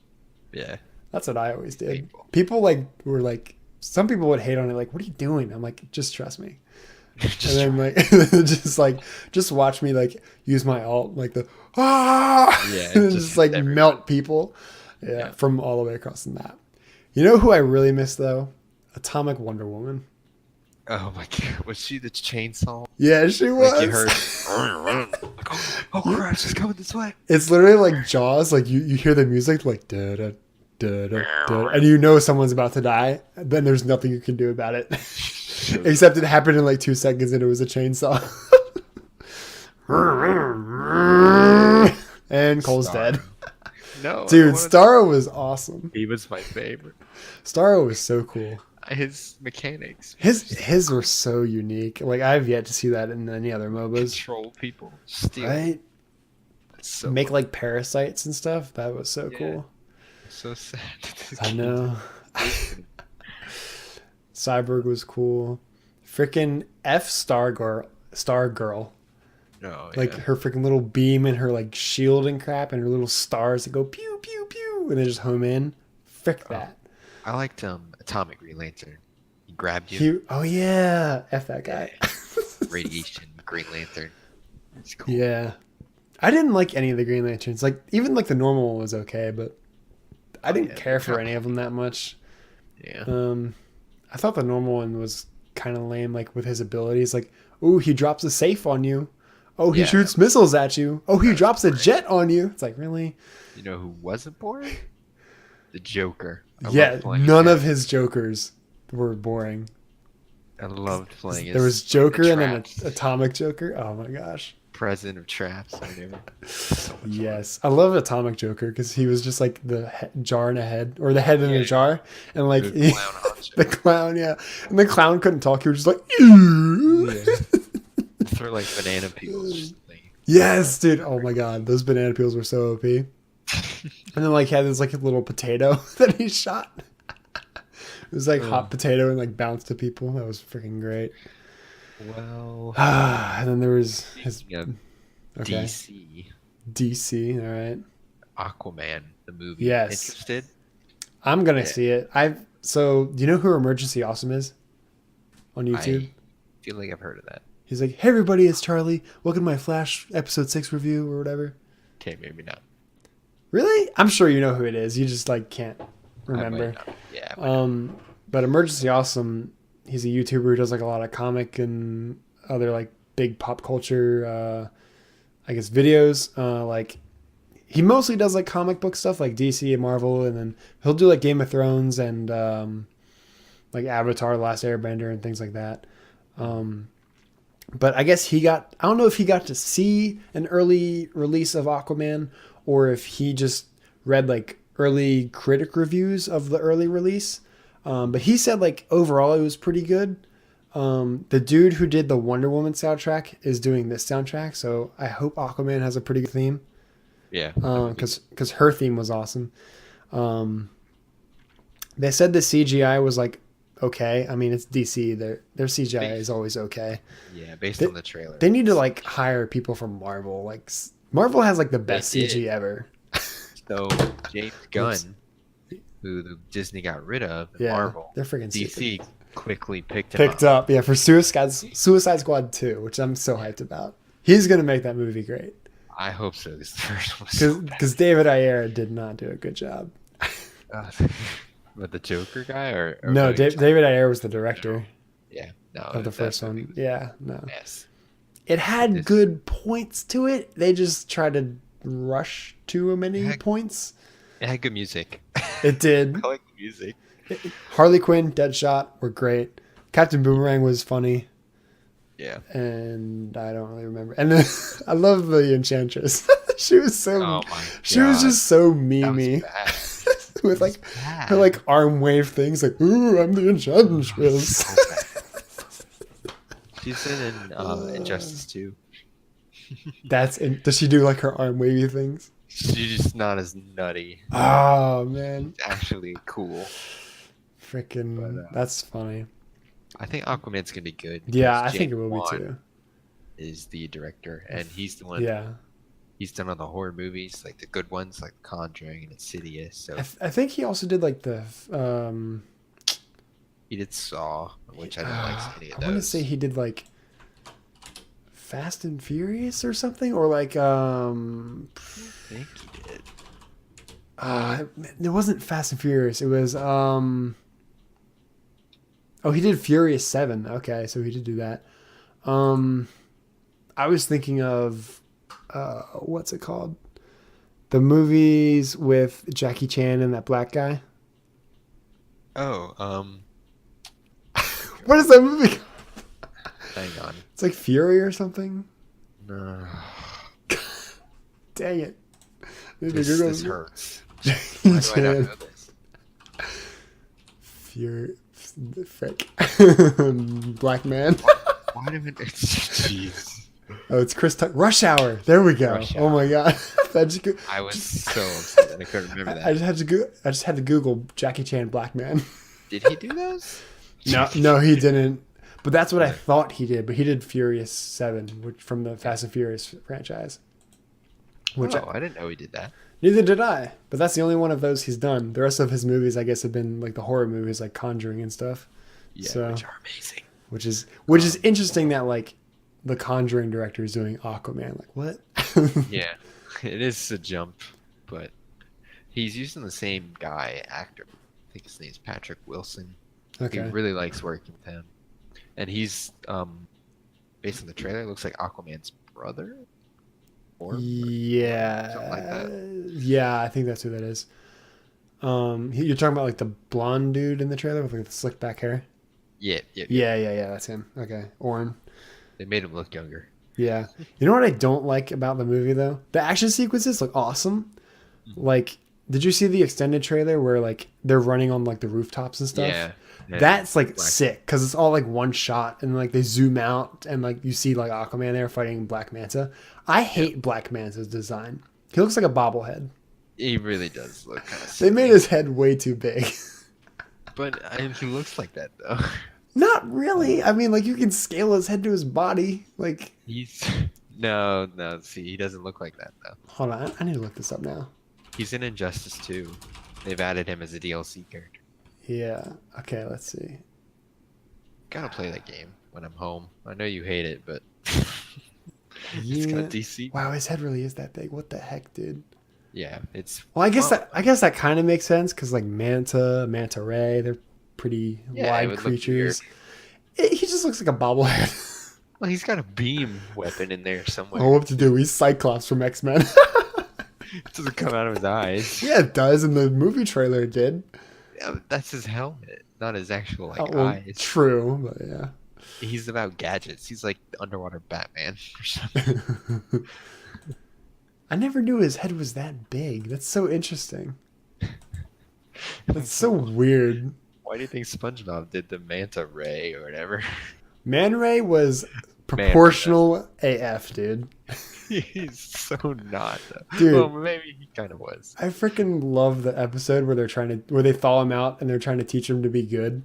Yeah, that's what I always did. People like were like, some people would hate on it, like, "What are you doing?" I'm like, "Just trust me." And then just watch me like use my ult, like the and just like melt people, from all the way across the map. You know who I really miss though? Atomic Wonder Woman. Oh my god, was she the chainsaw? Yeah, she was. Like you heard, oh crap, she's coming this way. It's literally like Jaws. Like you hear the music like da da da da da, and you know someone's about to die. Then there's nothing you can do about it. Except it happened in like 2 seconds and it was a chainsaw. And Cole's dead. No, dude, Starro was awesome. He was my favorite. Starro was so cool. His mechanics. His were so unique. Like I've yet to see that in any other MOBAs. Control people. Steal. Right? So make like parasites and stuff. That was so cool. So sad. I know. Cyborg was cool. Freaking Star Girl. Oh, like her freaking little beam and her like shield and crap and her little stars that go pew pew pew and they just home in. Frick that. I liked Atomic Green Lantern. He grabbed you. Oh yeah, F that guy. Radiation Green Lantern. It's cool. Yeah, I didn't like any of the Green Lanterns. Like even like the normal one was okay, but I didn't care for any of them that much. Yeah. I thought the normal one was kind of lame, like with his abilities. Like, oh, he drops a safe on you. Oh, he shoots missiles at you. Oh, he drops a jet on you. It's like, really? You know who wasn't boring? The Joker. None of his Jokers were boring. I loved playing it. There was Joker and then Atomic Joker. Oh my gosh. President of Traps. I knew. So yes. I love Atomic Joker because he was just like the jar in a head, or the head in a jar. And like the clown, And the clown couldn't talk. He was just like, throw like banana peels. Yes, dude. Oh my god. Those banana peels were so OP. And then like he had this like little potato that he shot. It was like hot potato and like bounced to people. That was freaking great. Well, and then there was his DC. All right. Aquaman, the movie. Yes. Interested? I'm gonna see it. Do you know who Emergency Awesome is on YouTube? I feel like I've heard of that. He's like, "Hey everybody, it's Charlie. Welcome to my Flash episode 6 review or whatever." Okay, maybe not. Really? I'm sure you know who it is. You just like can't I remember. might not. Yeah. I might not. But Emergency Awesome, he's a YouTuber who does like a lot of comic and other like big pop culture, I guess videos. Like he mostly does like comic book stuff like DC and Marvel, and then he'll do like Game of Thrones and like Avatar: The Last Airbender and things like that. But I guess I don't know if he got to see an early release of Aquaman or if he just read like early critic reviews of the early release. But he said like overall it was pretty good. The dude who did the Wonder Woman soundtrack is doing this soundtrack, so I hope Aquaman has a pretty good theme. Yeah. Because her theme was awesome. They said the CGI was like okay. I mean, it's DC. Their CGI is always okay. Yeah, based on the trailer. They need to like hire people from Marvel. Like Marvel has like the best CG ever. So James Gunn, who Disney got rid of, in Marvel, they're freaking DC stupid. quickly picked him up. Yeah, for Suicide Squad 2, which I'm so hyped about. He's gonna make that movie great. I hope so. This first one was so bad. Because David Ayer did not do a good job. But the Joker guy, or no, David Ayer was the director. Yeah, no, of the first one. Yeah, no. Yes, it had good points to it. They just tried to rush too many points. It had good music. It did. I like the music. Harley Quinn, Deadshot were great. Captain Boomerang was funny. Yeah. And I don't really remember. And then, I love the Enchantress. She was so. Oh my she was just so memey. With like her like arm wave things like, "Ooh, I'm the Enchantress." She's in Injustice 2. Does she do like her arm wavy things? She's just not as nutty. Oh man, it's actually cool. Freaking, that's funny. I think Aquaman's gonna be good. Yeah, I think it will be too. Is the director, and he's the one. Yeah. He's done all the horror movies, like the good ones, like Conjuring and Insidious. So I think he also did like the. He did Saw, which I don't like any of those. I want to say he did like Fast and Furious or something, or like I think he did. It wasn't Fast and Furious. It was Oh, he did Furious 7. Okay, so he did do that. I was thinking of what's it called? The movies with Jackie Chan and that black guy. Oh, what is that movie called? Hang on. It's like Fury or something. No. Dang it. This hurts. Why do I not know this? Fury. Frick. Black man. Why do we... Jeez. Oh, it's Chris Tucker. Rush Hour. There we go. Oh my god. I was so upset and I couldn't remember that. I just had to Google Jackie Chan Black Man. Did he do those? No, he didn't. But that's what I thought he did. But he did Furious 7, which from the Fast and Furious franchise. I didn't know he did that. Neither did I. But that's the only one of those he's done. The rest of his movies, I guess, have been like the horror movies, like Conjuring and stuff. Yeah, which are amazing. Which is interesting that like the Conjuring director is doing Aquaman. Like what? Yeah, it is a jump, but he's using the same actor. I think his name's Patrick Wilson. Okay. He really likes working with him, and he's based on the trailer, it looks like Aquaman's brother. Yeah, something like that. Yeah, I think that's who that is. You're talking about like the blonde dude in the trailer with like the slick back hair. Yeah. That's him. Okay, Oren. They made him look younger. Yeah. You know what I don't like about the movie though? The action sequences look awesome. Like, did you see the extended trailer where like they're running on like the rooftops and stuff? Yeah. That's like sick because it's all like one shot and like they zoom out and like you see like Aquaman there fighting Black Manta. I hate Black Manta's design. He looks like a bobblehead. He really does look kind of. They made his head way too big. But he looks like that though. Not really. I mean, like you can scale his head to his body. Like he's no. See, he doesn't look like that though. Hold on, I need to look this up now. He's in Injustice 2. They've added him as a DLC character. Yeah. Okay. Let's see. Gotta play that game. when I'm home. I know you hate it, but it's Yeah. got DC. Wow, his head really is that big. What the heck, dude? Yeah, it's Well, I guess that kind of makes sense because like manta ray, they're pretty yeah, it wide would look weird. creatures. He just looks like a bobblehead. Well, he's got a beam weapon in there somewhere. Oh, what to do? He's Cyclops from X-Men. It doesn't come out of his eyes. Yeah, it does in the movie trailer. It did. Yeah, but that's his helmet, not his actual like Oh, well, eyes. true, but yeah. He's about gadgets. He's like the underwater Batman or something. I never knew his head was that big. That's so interesting. That's so weird. Why do you think SpongeBob did the manta ray or whatever? Man Ray was proportional AF, dude. He's so not. Dude. Well, maybe he kind of was. I freaking love the episode where where they thaw him out and they're trying to teach him to be good.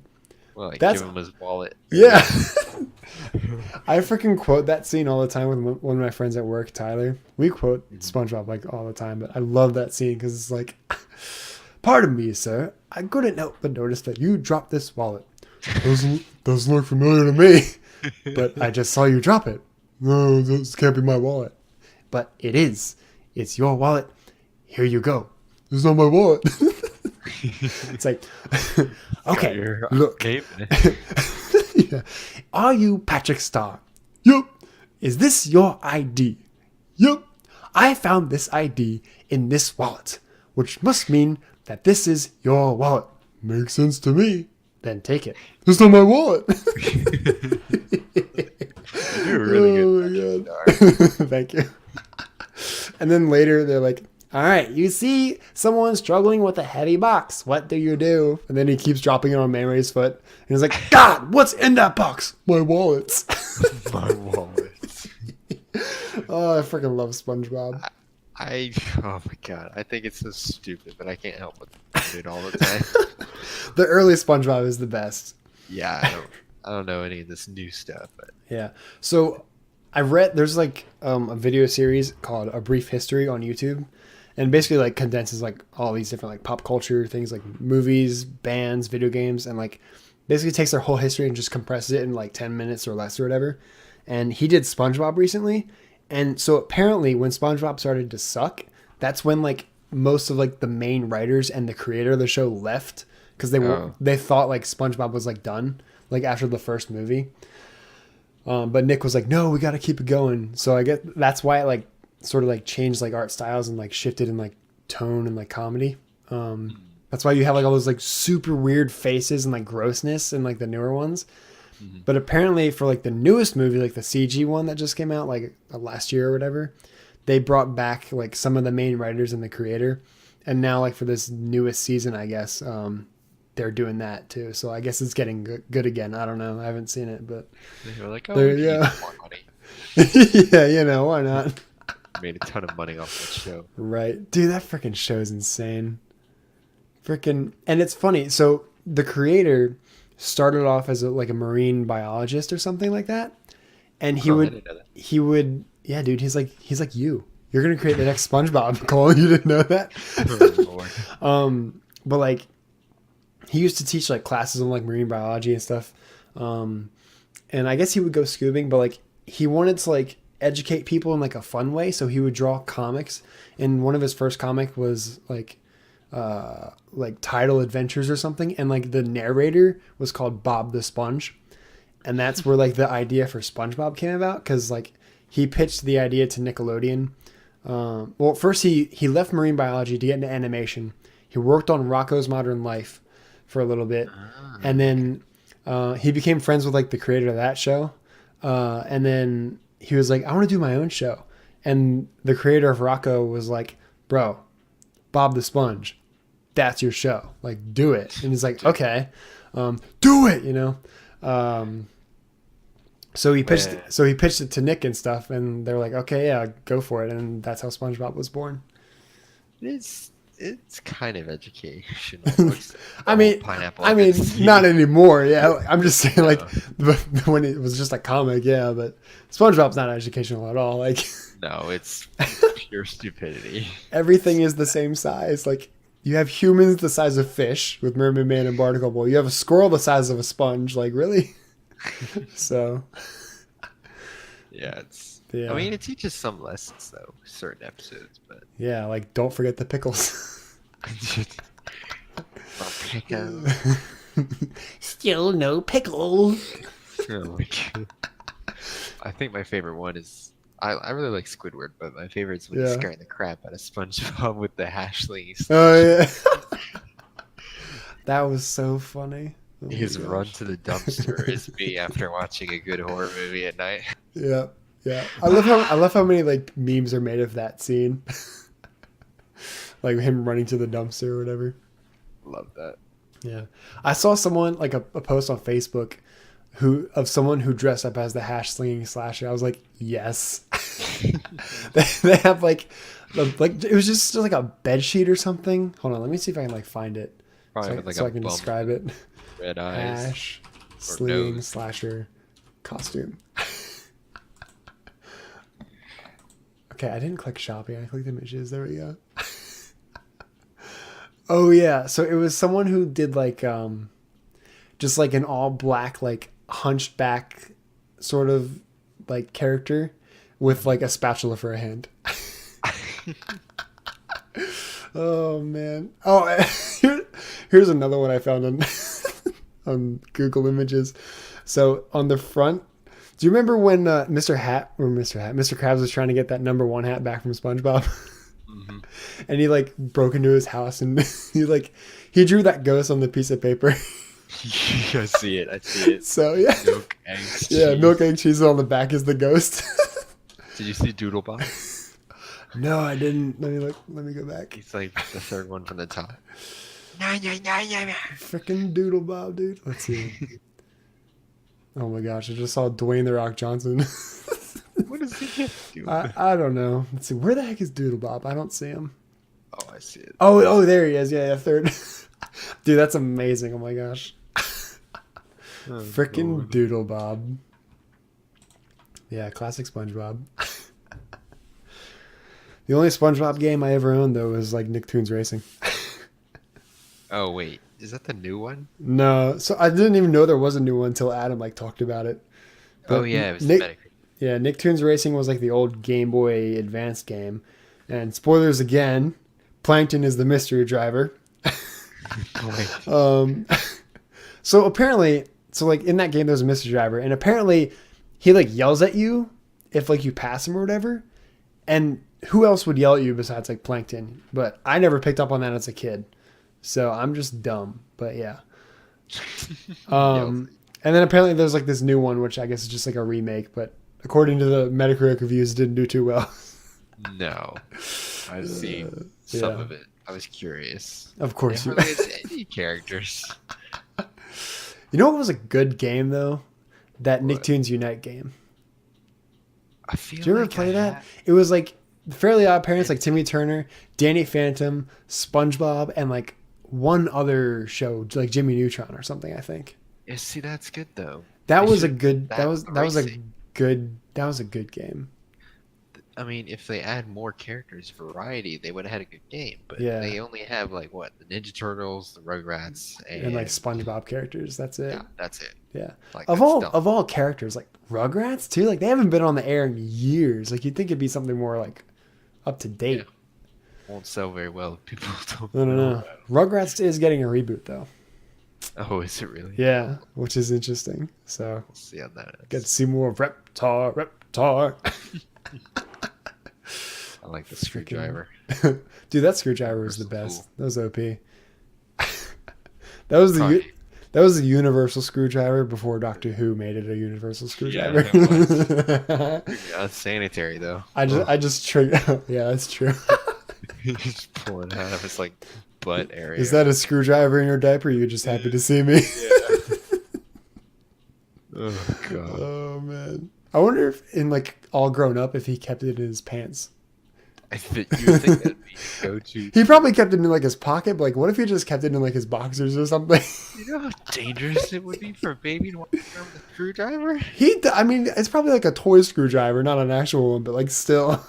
Well, like, That's- give him his wallet. Yeah. I freaking quote that scene all the time with one of my friends at work, Tyler. We quote SpongeBob like all the time, but I love that scene because it's like, pardon me, sir. I couldn't help but notice that you dropped this wallet. Doesn't look familiar to me, but I just saw you drop it. No, this can't be my wallet. But it is. It's your wallet. Here you go. It's not my wallet. It's like, okay, Your look. name in it. Yeah. Are you Patrick Star? Yup. Is this your ID? Yup. I found this ID in this wallet, which must mean that this is your wallet. Makes sense to me. Then take it. It's not my wallet. You're really Oh good. my Patrick God. Star. Thank you. And then later they're like, all right, you see someone struggling with a heavy box. What do you do? And then he keeps dropping it on Man Ray's foot. And he's like, God, what's in that box? My wallets. My wallet. Oh, I freaking love SpongeBob. Oh my god, I think it's so stupid, but I can't help but do it all the time. The early SpongeBob is the best. Yeah, I don't know any of this new stuff, but Yeah. So I read there's like a video series called A Brief History on YouTube, and basically like condenses like all these different like pop culture things like movies, bands, video games, and like basically takes their whole history and just compresses it in like 10 minutes or less or whatever. And he did SpongeBob recently, and so apparently when SpongeBob started to suck, that's when like most of like the main writers and the creator of the show left because they thought like SpongeBob was like done like after the first movie. But Nick was like, no, we got to keep it going. So I guess that's why it like sort of like changed like art styles and like shifted in like tone and like comedy. That's why you have like all those like super weird faces and like grossness in like the newer ones. Mm-hmm. But apparently for like the newest movie, like the CG one that just came out like last year or whatever, they brought back like some of the main writers and the creator. And now like for this newest season, I guess, they're doing that too. So I guess it's getting good again. I don't know. I haven't seen it, but they were like, oh, there we you need go. more money. Yeah, you know, why not? Made a ton of money off that show. Right. Dude, that freaking show is insane. Freaking, and it's funny. So the creator started off as like a marine biologist or something like that. And I didn't know that. Yeah, dude, he's like you. You're going to create the next SpongeBob. Cole, you didn't know that? Oh, Lord. But like, he used to teach like classes on like marine biology and stuff. And I guess he would go scubaing, but like he wanted to like educate people in like a fun way. So he would draw comics. And one of his first comic was like Tidal Adventures or something. And like the narrator was called Bob the Sponge. And that's where like the idea for SpongeBob came about. Cause like he pitched the idea to Nickelodeon. Well, first he left marine biology to get into animation. He worked on Rocko's Modern Life for a little bit. And then he became friends with like the creator of that show. And then he was like, I want to do my own show. And the creator of Rocco was like, bro, Bob the Sponge, that's your show. Like, do it. And he's like, okay, do it, you know? So he pitched it to Nick and stuff, and they're like, okay, yeah, go for it. And that's how SpongeBob was born. It's kind of educational. I mean, not anymore. Yeah, I'm just saying, like, when it was just a comic, yeah. But SpongeBob's not educational at all. Like, no, it's pure stupidity. Everything is the same size. Like, you have humans the size of fish with Mermaid Man and Barnacle Boy. You have a squirrel the size of a sponge. Like, really? So Yeah, it's. yeah, I mean, it teaches some lessons though, certain episodes, but. yeah, like don't forget the pickles. Well, Pico. Still no pickle. Oh my god. I think my favorite one is. I really like Squidward, but my favorite is when he's Yeah. scaring the crap out of SpongeBob with the hashlings. Oh yeah, that was so funny. Oh my His run gosh. to the dumpster is me after watching a good horror movie at night. Yeah, yeah. I love how many like memes are made of that scene, like him running to the dumpster or whatever. Love that. Yeah, I saw someone like a post on Facebook of someone who dressed up as the hash slinging slasher. I was like, yes. they have like it was just like a bed sheet or something. Hold on, let me see if I can like find it Probably with like so a I can bump, describe it. red eyes. Hash slinging nose. slasher costume. Okay, I didn't click shopping. I clicked images. There we go. Oh yeah, so it was someone who did like just like an all black like hunched back sort of like character with like a spatula for a hand. Oh man. Oh, here's another one I found on on Google Images. So on the front, do you remember when Mr. Krabs was trying to get that #1 hat back from SpongeBob? Mm-hmm. And he like broke into his house and he drew that ghost on the piece of paper. I see it. I see it. So yeah, Milk, eggs, yeah, cheese. milk, egg, cheese on the back is the ghost. Did you see Doodlebop? No, I didn't. Let me look. Let me go back. He's like the third one from the top. Freaking Doodle Bob, dude. Let's see. Oh my gosh, I just saw Dwayne the Rock Johnson. What does he do? I don't know. Let's see. Where the heck is Doodle Bob? I don't see him. Oh, I see it. Oh, there he is. Yeah, third. Dude, that's amazing. Oh my gosh. Oh, Freaking Lord. Doodle Bob. Yeah, classic SpongeBob. The only SpongeBob game I ever owned though was like Nicktoons Racing. Oh wait, is that the new one? No, so I didn't even know there was a new one until Adam like talked about it. Oh But yeah, it was Nick, Metacritic. yeah, Nicktoons Racing was like the old Game Boy Advance game. And spoilers again, Plankton is the mystery driver. So apparently, like in that game, there's a mystery driver, and apparently, he like yells at you if like you pass him or whatever. And who else would yell at you besides like Plankton? But I never picked up on that as a kid, so I'm just dumb. But yeah. And then apparently there's like this new one, which I guess is just like a remake, but according to the Metacritic reviews, it didn't do too well. No, I've seen some yeah. of it. I was curious. Of course, It hardly has any characters. You know what was a good game though? That What? Nicktoons Unite game. I feel Did you ever like play I that? have- It was like Fairly Odd Parents, like Timmy Turner, Danny Phantom, SpongeBob, and like one other show, like Jimmy Neutron or something. I think Yeah, see, that's good though. that They was a should- good. That was a racing. good game. I mean, if they add more characters, variety, they would have had a good game. But Yeah. they only have like what, the Ninja Turtles, the Rugrats, And like SpongeBob characters. That's it. yeah, that's it. Yeah. Like Of that's all dumb. characters, like Rugrats too. Like they haven't been on the air in years. Like you'd think it'd be something more like up to date. Won't sell very well if people don't I don't know. about it. Rugrats is getting a reboot though. Oh, is it really? Yeah, which is interesting. So We'll see how that is. get to see more Reptar. I like the screwdriver. Dude, that screwdriver was the Universal best. That was OP. That was the Probably. that was the universal screwdriver before Doctor Who made it a universal screwdriver. Yeah, Unsanitary though. I just triggered. Yeah, that's true. Just pulling out of his like butt area. Is that a screwdriver in your diaper? Or you just happy to see me? Oh god. Oh man. I wonder if in like all grown up if he kept it in his pants. You would think that'd be go-to. He probably kept it in like his pocket, but like what if he just kept it in like his boxers or something? You know how dangerous it would be for a baby to walk around with a screwdriver? I mean, it's probably like a toy screwdriver, not an actual one, but like still.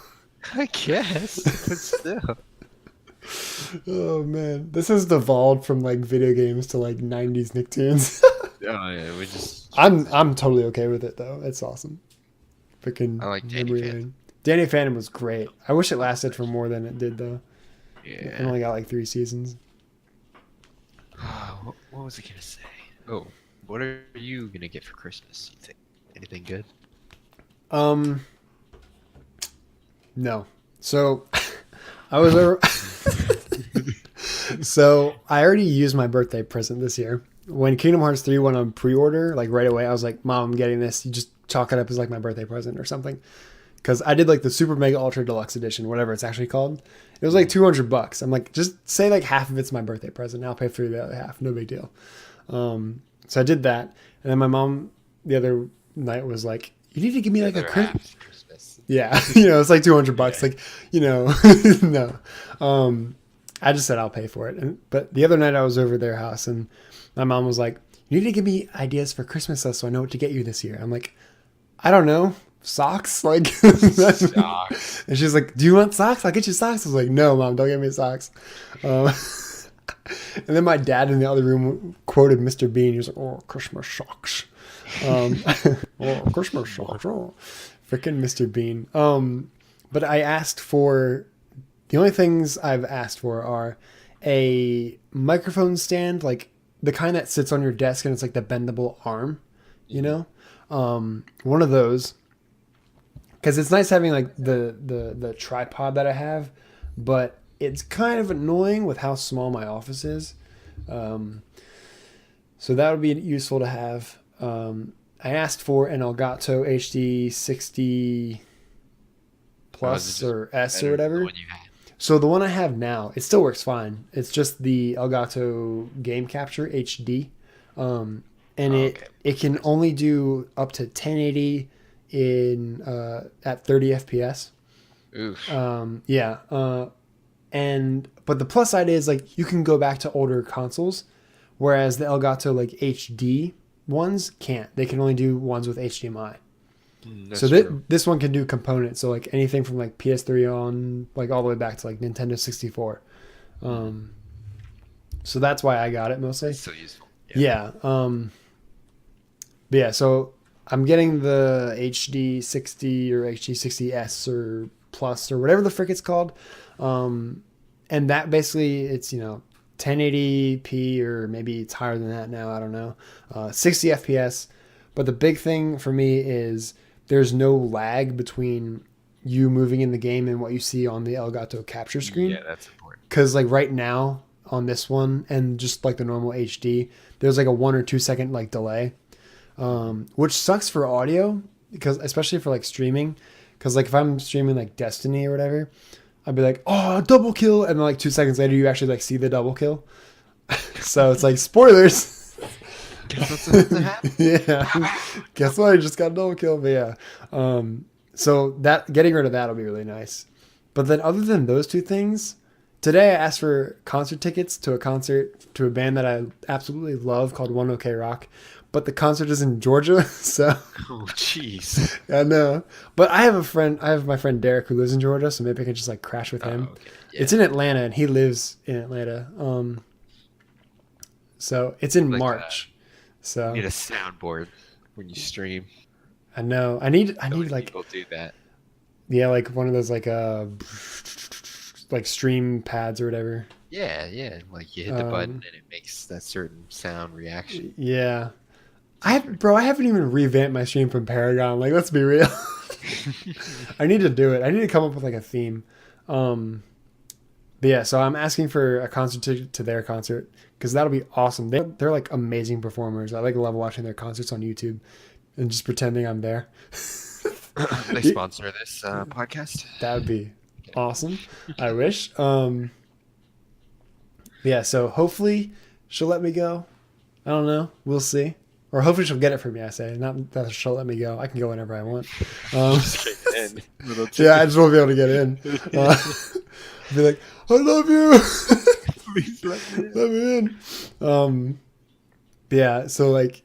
I guess, but still. Oh man, this has devolved from like video games to like '90s Nicktoons. Oh yeah, we just I'm totally okay with it though. It's awesome. Freaking I like Danny memory Phantom. lane. Danny Phantom was great. I wish it lasted for more than it did though. It Yeah. only got like 3 seasons. What was I gonna say? Oh, what are you gonna get for Christmas? You think anything good? No. So I was over. So I already used my birthday present this year. When Kingdom Hearts 3 went on pre-order, like right away, I was like, Mom, I'm getting this. You just chalk it up as like my birthday present or something. Because I did like the Super Mega Ultra Deluxe Edition, whatever it's actually called. It was like $200. I'm like, just say like half of it's my birthday present. I'll pay for the other half. No big deal. So I did that. And then my mom the other night was like, you need to give me like a Christmas. Yeah, it's like $200. Yeah. Like, no. I just said I'll pay for it. But the other night I was over their house and my mom was like, you need to give me ideas for Christmas stuff so I know what to get you this year. I'm like, I don't know. Socks? Like, Socks. and she's like, do you want socks? I'll get you socks. I was like, no, Mom, don't get me socks. And then my dad in the other room quoted Mr. Bean. He was like, oh, Christmas socks. Oh, Christmas socks. Oh. Freaking Mr. Bean. But I asked for, the only things I've asked for are a microphone stand, like the kind that sits on your desk and it's like the bendable arm, one of those. Because it's nice having like the tripod that I have, but it's kind of annoying with how small my office is. So that would be useful to have. I asked for an Elgato HD 60 Plus or S or whatever. So the one I have now, it still works fine. It's just the Elgato Game Capture HD. And it can only do up to 1080 at 30 FPS. Oof. But the plus side is like you can go back to older consoles, whereas the Elgato like HD ones can't. They can only do ones with HDMI. So this one can do components. So like anything from like PS3 on like all the way back to like Nintendo 64. So that's why I got it mostly. It's so useful. Yeah. But yeah, so I'm getting the HD 60 or HD 60S or Plus or whatever the frick it's called. And that basically it's, 1080p or maybe it's higher than that now. I don't know. 60 FPS. But the big thing for me is there's no lag between you moving in the game and what you see on the Elgato capture screen. Yeah, that's important. Because like right now on this one and just like the normal HD, there's like a 1 or 2 second like delay, which sucks for audio because especially for like streaming. Because like if I'm streaming like Destiny or whatever, I'd be like, oh, double kill, and then like 2 seconds later you actually like see the double kill. So it's like spoilers. Guess what's gonna happen? Yeah. Guess what? I just got a double kill. But yeah. So that getting rid of that will be really nice. But then other than those two things, today I asked for concert tickets to a band that I absolutely love called One OK Rock. But the concert is in Georgia, so Oh jeez. I know. But I have my friend Derek who lives in Georgia, so maybe I can just like crash with him. Okay. Yeah. It's in Atlanta and he lives in Atlanta. So it's in Like March. So You need a soundboard when you stream. I know. I need So many like people do that. yeah, like one of those like stream pads or whatever. Yeah. Like you hit the button and it makes that certain sound reaction. Yeah. I haven't even revamped my stream from Paragon. Like, let's be real. I need to do it. I need to come up with like a theme. But yeah, so I'm asking for a concert ticket to their concert because that'll be awesome. They're like amazing performers. I like love watching their concerts on YouTube and just pretending I'm there. They sponsor this podcast. That would be awesome. I wish. Yeah, so hopefully she'll let me go. I don't know. We'll see. Or hopefully she'll get it for me, I say. Not that she'll let me go. I can go whenever I want. Just get in. Yeah, I just won't be able to get in. Be like, I love you. Please let me in. Let me in. Yeah, so like,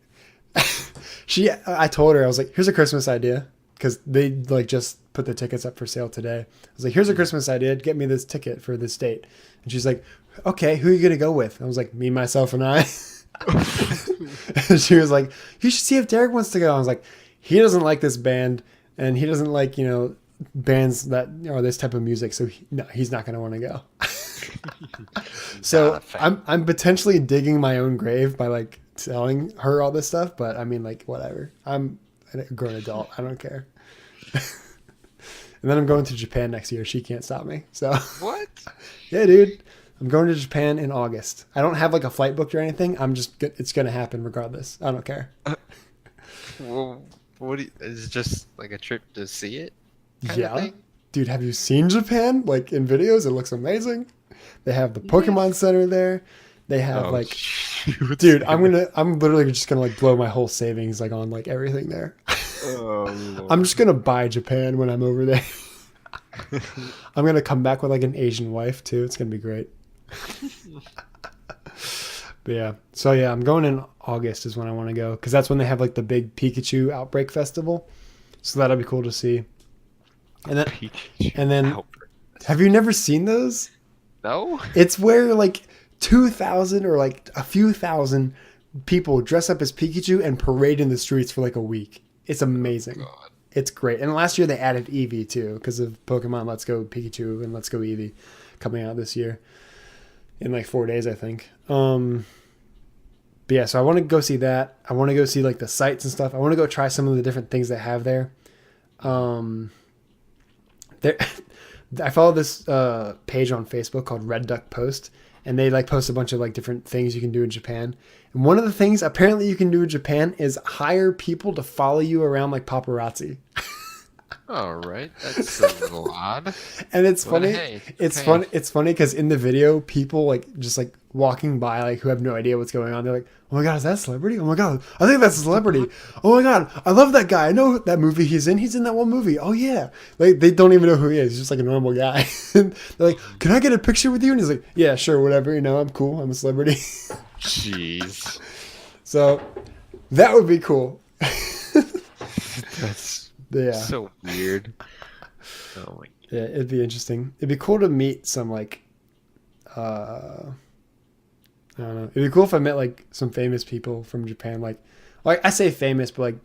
I told her, I was like, here's a Christmas idea. Because they like just put the tickets up for sale today. I was like, here's a Christmas idea. Get me this ticket for this date. And she's like, okay, who are you going to go with? I was like, me, myself, and I. And she was like, "You should see if Derek wants to go." I was like, "He doesn't like this band, and he doesn't like bands that are this type of music, so no, he's not going to want to go." So I'm potentially digging my own grave by like telling her all this stuff, but I mean, like, whatever. I'm a grown adult. I don't care. And then I'm going to Japan next year. She can't stop me. So What? yeah, dude. I'm going to Japan in August. I don't have like a flight booked or anything. It's going to happen regardless. I don't care. Well, is it just like a trip to see it? Kind of Yeah. thing? Dude, have you seen Japan? Like in videos, it looks amazing. They have the Pokemon Center there. They have shoot. dude, I'm literally just gonna like blow my whole savings like on like everything there. Oh, I'm just gonna buy Japan when I'm over there. I'm gonna come back with like an Asian wife too. It's gonna be great. But yeah, so yeah, I'm going in August is when I want to go because that's when they have like the big Pikachu Outbreak Festival. So that'll be cool to see. And then, have you never seen those? No. It's where like 2,000 or like a few thousand people dress up as Pikachu and parade in the streets for like a week. It's amazing. God. It's great. And last year they added Eevee too because of Pokemon Let's Go Pikachu and Let's Go Eevee coming out this year in like 4 days, I think. But yeah, so I want to go see that. I want to go see like the sites and stuff. I want to go try some of the different things they have there. I follow this page on Facebook called Red Duck Post, and they like post a bunch of like different things you can do in Japan. And one of the things apparently you can do in Japan is hire people to follow you around like paparazzi. All right, that's a little odd. And it's Well, funny. hey, It's okay. fun. It's funny because in the video, people like just like walking by, like who have no idea what's going on. They're like, "Oh my god, is that a celebrity? Oh my god, I think that's a celebrity. Oh my god, I love that guy. I know that movie he's in. He's in that one movie. Oh yeah." Like they don't even know who he is. He's just like a normal guy. And they're like, "Can I get a picture with you?" And he's like, "Yeah, sure, whatever. I'm cool. I'm a celebrity." Jeez, So that would be cool. that's Yeah. so weird. Oh my. Yeah, it'd be interesting. It'd be cool to meet some like, I don't know. It'd be cool if I met like some famous people from Japan. Like I say famous, but like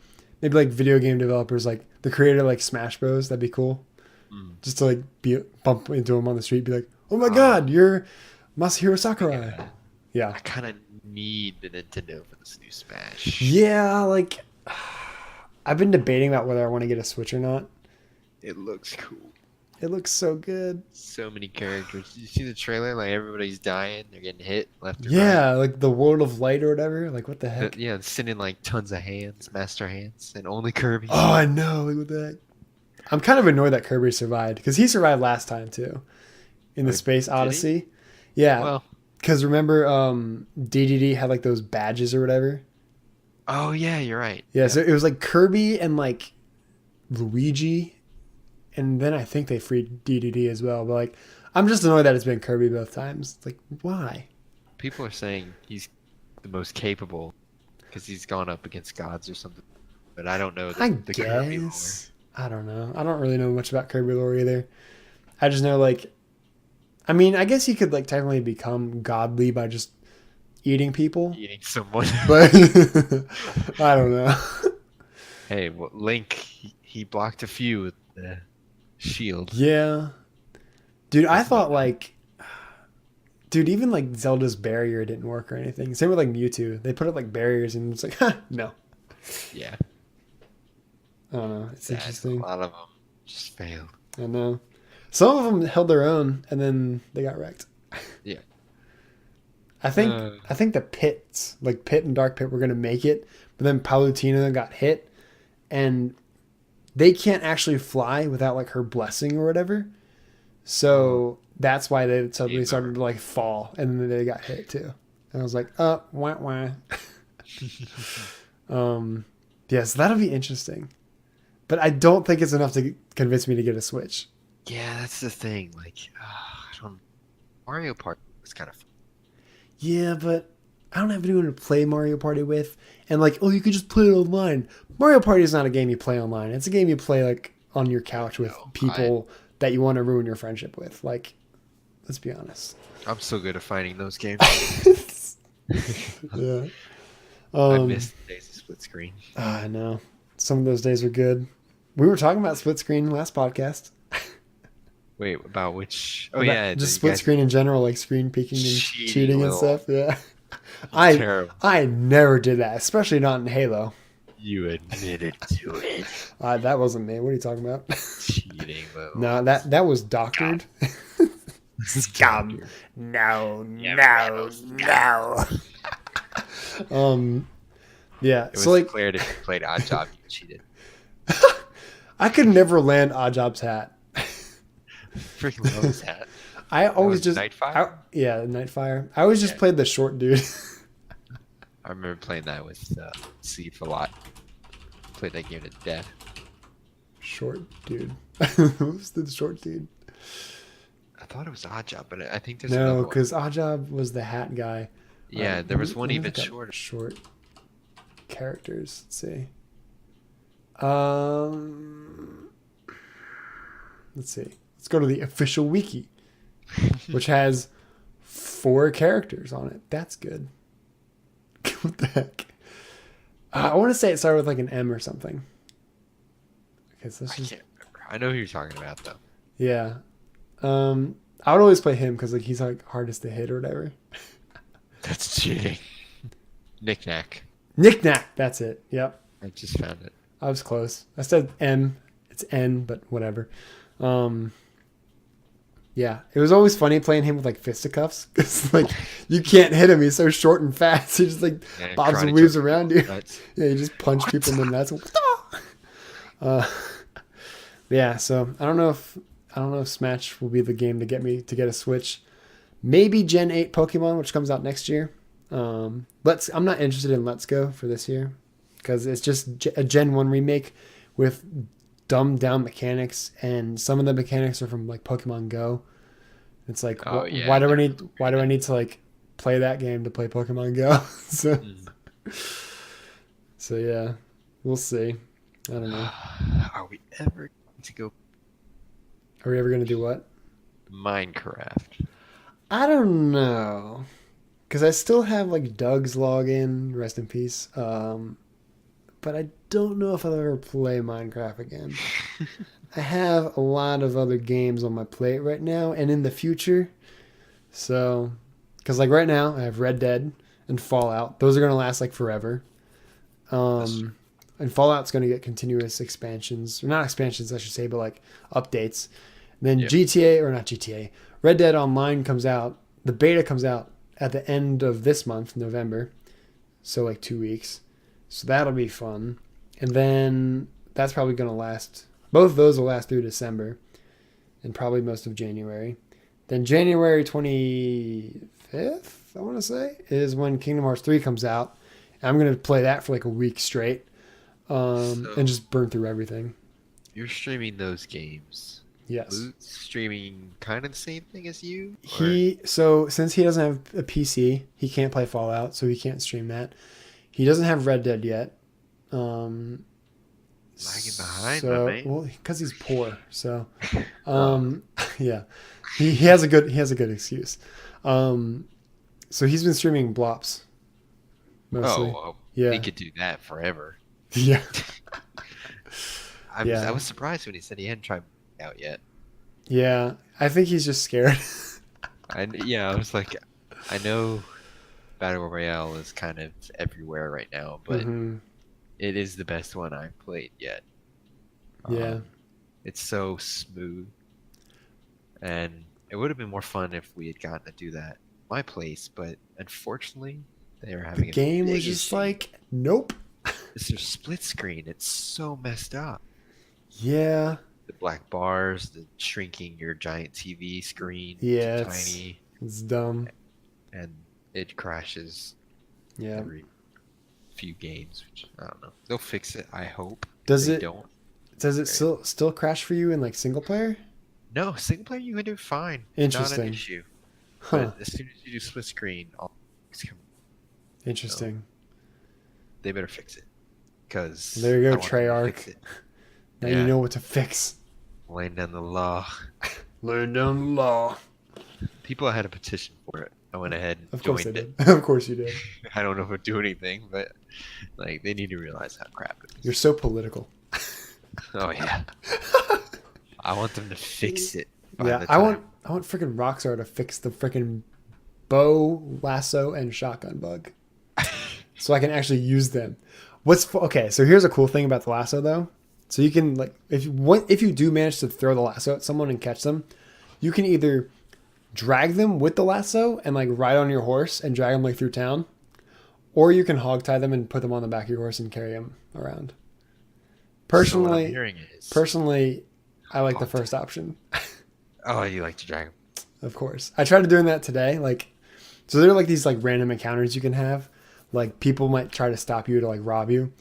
maybe like video game developers, like the creator of, like Smash Bros. That'd be cool. Just to like bump into him on the street, be like, "Oh my god, you're Masahiro Sakurai." Yeah. I kind of need the Nintendo for this new Smash. Yeah, like I've been debating about whether I want to get a Switch or not. It looks cool. It looks so good. So many characters. Did you see the trailer? Like everybody's dying. They're getting hit left and Yeah, like the World of Light or whatever. Like what the right. heck? Yeah, it's sending like tons of hands, master hands, and only Kirby. Oh, I know. Like what the heck? I'm kind of annoyed that Kirby survived because he survived last time too, in the Oh, Space did he? Odyssey. Yeah, Well, because remember, DDD had like those badges or whatever. oh yeah, you're right. Yeah, so it was like Kirby and like Luigi, and then I think they freed DDD as well. But like, I'm just annoyed that it's been Kirby both times. It's like, why? People are saying he's the most capable because he's gone up against gods or something. But I don't know I the Kirby lore. guess. I don't know. I don't really know much about Kirby lore either. I just know like, I mean, I guess he could like technically become godly by just eating people, Eating someone. but I don't know. Hey, well, Link, he blocked a few with the shield. Yeah, dude, I thought like, dude, even like Zelda's barrier didn't work or anything. Same with like Mewtwo. They put up like barriers and it's like, no. Yeah. I don't know. It's Sad. interesting. A lot of them just failed. I know. Some of them held their own and then they got wrecked. Yeah. I think the pits, like Pit and Dark Pit, were gonna make it, but then Palutena got hit, and they can't actually fly without like her blessing or whatever. So that's why they suddenly started to like fall, and then they got hit too. And I was like, wah wah. Yeah, so that'll be interesting, but I don't think it's enough to convince me to get a Switch. Yeah, that's the thing. Like, I don't. Mario Party was kind of fun. Yeah, but I don't have anyone to play Mario Party with. And like, oh, you could just play it online. Mario Party is not a game you play online. It's a game you play like on your couch with people that you want to ruin your friendship with. Like, let's be honest. I'm so good at finding those games. Yeah. I Um, missed the days of split screen. I know. Some of those days were good. We were talking about split screen last podcast. Wait, about which? Oh About yeah, just you split guys screen in general, like screen peeking and cheating and little stuff. Yeah. I terrible. I never did that, especially not in Halo. You admitted to it. That wasn't me. What are you talking about? Cheating mode. No, that was doctored. Scum. No, Yeah, no, no. Yeah. It was So like, declared if you played Odd Job, you cheated. I could never land Oddjob's hat. Freaking love his hat. I always was just Nightfire? yeah, Nightfire. I always just Yeah. played the short dude. I remember playing that with Steve a lot. Played that game to death. Short dude. Who's the short dude? I thought it was Odd Job, but I think there's another No, one. because Oddjob was the hat guy. Yeah, there was one let me even look up shorter. Short characters. Let's see. Let's see. Let's go to the official wiki, which has 4 characters on it. That's good. What the heck? I want to say it started with like an M or something. Okay, so I let's just can't remember. I know who you're talking about though. yeah. I would always play him because like he's like hardest to hit or whatever. That's cheating. Knick-knack. Knick-knack. That's it. Yep. I just found it. I was close. I said M. It's N, but whatever. Yeah, it was always funny playing him with like fisticuffs because like you can't hit him. He's so short and fast. He just like Yeah, bobs karate and weaves chop around you. nuts. Yeah, you just punch people in the nuts. Yeah, so I don't know if Smash will be the game to get me to get a Switch. Maybe Gen 8 Pokemon, which comes out next year. I'm not interested in Let's Go for this year because it's just a Gen 1 remake with dumbed down mechanics, and some of the mechanics are from like Pokemon Go. It's like, Oh, yeah, why do they're I need to like play that game to play Pokemon Go? So yeah, we'll see. I don't know. Are we ever going to go Are we ever gonna do what? Minecraft? I don't know, because I still have like Doug's login, rest in peace. But I don't know if I'll ever play Minecraft again. I have a lot of other games on my plate right now and in the future. So, because like right now I have Red Dead and Fallout. Those are gonna last like forever. And Fallout's gonna get continuous expansions, or not expansions, I should say, but like updates. Then Yep. GTA, or not GTA, Red Dead Online comes out. The beta comes out at the end of this month, November. So like 2 weeks. So that'll be fun. And then that's probably going to last. Both of those will last through December and probably most of January. Then January 25th, I want to say, is when Kingdom Hearts 3 comes out. And I'm going to play that for like a week straight and just burn through everything. You're streaming those games. Yes. Luke's streaming kind of the same thing as you? So since he doesn't have a PC, he can't play Fallout, so he can't stream that. He doesn't have Red Dead yet. Lagging behind, so, my man. well, because he's poor. So, yeah, he has a good excuse. So he's been streaming Blops mostly. Yeah. He could do that forever. Yeah. I was surprised when he said he hadn't tried out yet. Yeah, I think he's just scared. I was like, I know Battle Royale is kind of everywhere right now, but it is the best one I've played yet. Yeah. It's so smooth. And it would have been more fun if we had gotten to do that at my place, but unfortunately, they were having The game a big was just issue. like, nope. It's their split screen. It's so messed up. Yeah. The black bars, the shrinking your giant TV screen Yeah, to it's- tiny, It's dumb. and it crashes Yeah. every few games. Which I don't know. They'll fix it. I hope. Does They it don't. does it still crash for you in like single player? No, single player you can do fine. Not Interesting. an issue. Huh. But as soon as you do split screen, all things come. Interesting. They better fix it. Because There you go, Treyarch. Now Yeah. you know what to fix. Laying down the law. Learn down the law. People had a petition for it. I went ahead and Of course I joined did. Of course you did. it. I don't know if it'll do anything, but like they need to realize how crap it You're is. so political. Oh yeah. I want them to fix it. By Yeah, the I time. want freaking Rockstar to fix the freaking bow, lasso, and shotgun bug, so I can actually use them. Okay? So here's a cool thing about the lasso though. So you can like if you do manage to throw the lasso at someone and catch them, you can either drag them with the lasso and like ride on your horse and drag them like through town, or you can hog tie them and put them on the back of your horse and carry them around. So what I'm Personally, hearing is, I like the Hog first option. oh, you like to drag them. Of course. I tried doing that today. Like, so there are like these like random encounters you can have. Like people might try to stop you to like rob you.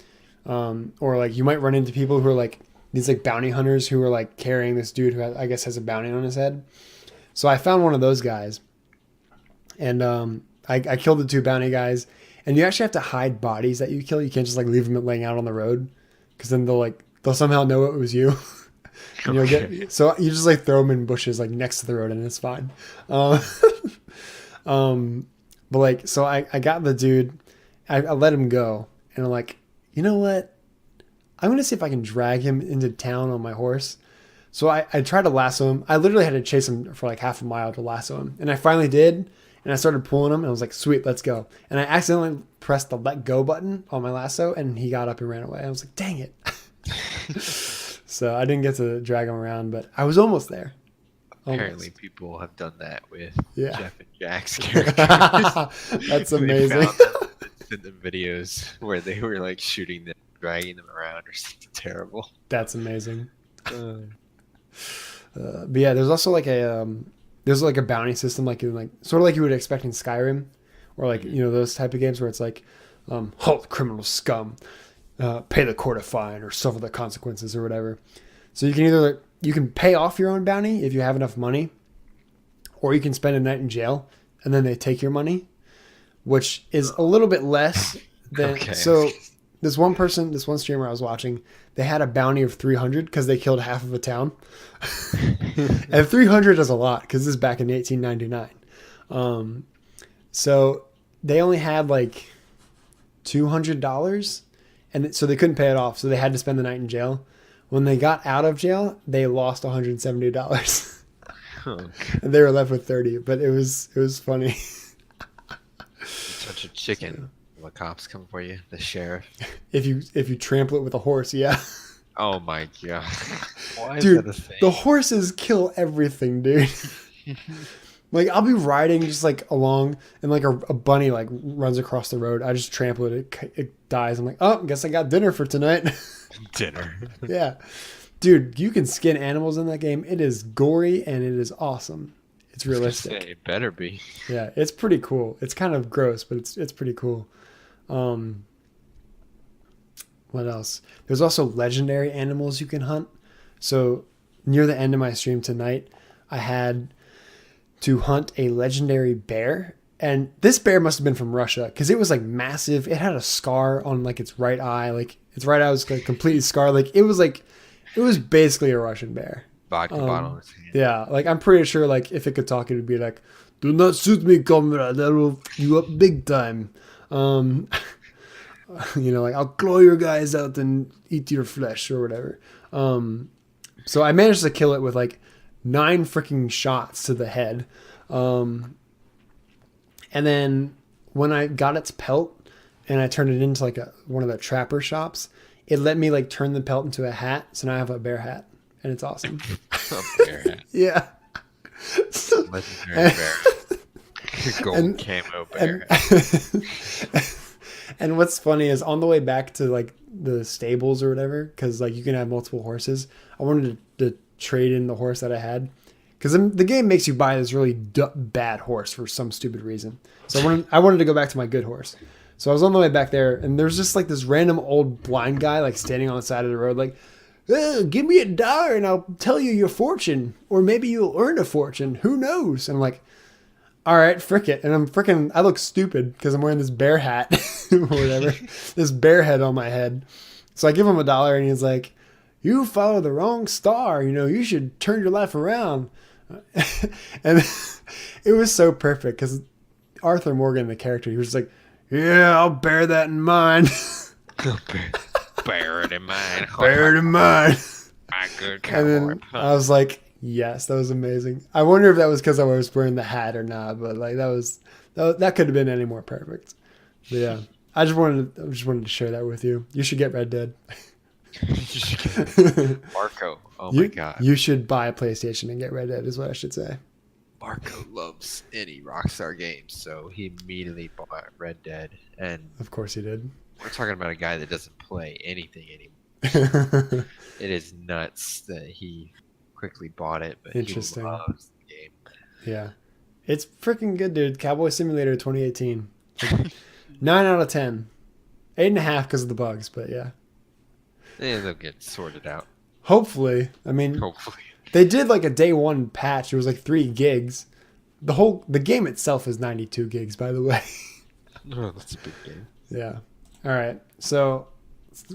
Or like you might run into people who are like these like bounty hunters who are like carrying this dude who I guess has a bounty on his head. So I found one of those guys and I killed the 2 bounty guys, and you actually have to hide bodies that you kill. You can't just like leave them laying out on the road because then they'll somehow know it was you. And you'll get, so you just like throw them in bushes like next to the road and it's fine. But like, so I got the dude, I let him go, and I'm like, you know what? I'm going to see if I can drag him into town on my horse. So I tried to lasso him. I literally had to chase him for like half a mile to lasso him. And I finally did. And I started pulling him and I was like, sweet, let's go. And I accidentally pressed the let go button on my lasso and he got up and ran away. I was like, dang it. So I didn't get to drag him around, but I was almost there. Apparently, people have done that with Yeah. Jeff and Jack's characters. That's They amazing. found them and sent them videos where they were like shooting them, dragging them around, or something terrible. That's amazing. But yeah, there's also like a bounty system like sort of like you would expect in Skyrim, or like those type of games where it's like, halt criminal scum, pay the court a fine or suffer the consequences or whatever. So you can either you can pay off your own bounty if you have enough money, or you can spend a night in jail and then they take your money, which is a little bit less than. Okay. So this one streamer I was watching, they had a bounty of 300 because they killed half of a town. And 300 is a lot because this is back in 1899. So they only had like $200, and so they couldn't pay it off. So they had to spend the night in jail. When they got out of jail, they lost $170. Oh, And they were left with 30, but it was funny. such a chicken. The cops come for you, the sheriff. If you trample it with a horse, yeah. Oh my god. Why is Dude, that a thing? the horses kill everything, dude. Like I'll be riding just like along, and like a bunny like runs across the road. I just trample it, it dies. I'm like, oh, guess I got dinner for tonight. Dinner. Yeah, dude, you can skin animals in that game. It is gory and it is awesome. It's realistic. It better be. Yeah, it's pretty cool. It's kind of gross, but it's pretty cool. What else? There's also legendary animals you can hunt. So near the end of my stream tonight, I had to hunt a legendary bear. And this bear must have been from Russia because it was like massive. It had a scar on like its right eye. Like its right eye was like completely scarred. It was basically a Russian bear. Vodka bottle in his hand. Yeah, like I'm pretty sure like if it could talk, it would be like, "Do not shoot me, comrade. That will f you up big time." Like I'll claw your guys out and eat your flesh or whatever. So I managed to kill it with like 9 freaking shots to the head. And then when I got its pelt and I turned it into like one of the trapper shops, it let me like turn the pelt into a hat. So now I have a bear hat and it's awesome. A bear hat. Yeah. Legendary bear. Gold camo bear hat. And what's funny is on the way back to like the stables or whatever, because like you can have multiple horses, I wanted to trade in the horse that I had. Because the game makes you buy this really bad horse for some stupid reason. So I wanted to go back to my good horse. So I was on the way back there, and there's just like this random old blind guy like standing on the side of the road like, give me $1 and I'll tell you your fortune. Or maybe you'll earn a fortune. Who knows? And I'm like, all right, frick it. And I look stupid because I'm wearing this bear hat or whatever. This bear head on my head. So I give him $1 and he's like, you follow the wrong star. You should turn your life around. And it was so perfect because Arthur Morgan, the character. He was just like, yeah, I'll bear that in mind. Bear it in mind. Bear it in mind. My good And cowboy. then I was like, yes, that was amazing. I wonder if that was because I was wearing the hat or not, but like that could have been any more perfect. But yeah, I just wanted to share that with you. You should get Red Dead. Marco. Oh my god. You should buy a PlayStation and get Red Dead is what I should say. Marco loves any Rockstar games, so he immediately bought Red Dead. And Of course he did. we're talking about a guy that doesn't play anything anymore. It is nuts that he quickly bought it, but Interesting. he loves the game. Yeah. It's freaking good, dude. Cowboy Simulator 2018. Like, 9 out of 10. 8.5 because of the bugs, but yeah. Yeah, they'll get sorted out. Hopefully. I mean, Hopefully. they did like a day one patch. It was like 3 gigs. The game itself is 92 gigs, by the way. No, that's a big game. Yeah. All right. So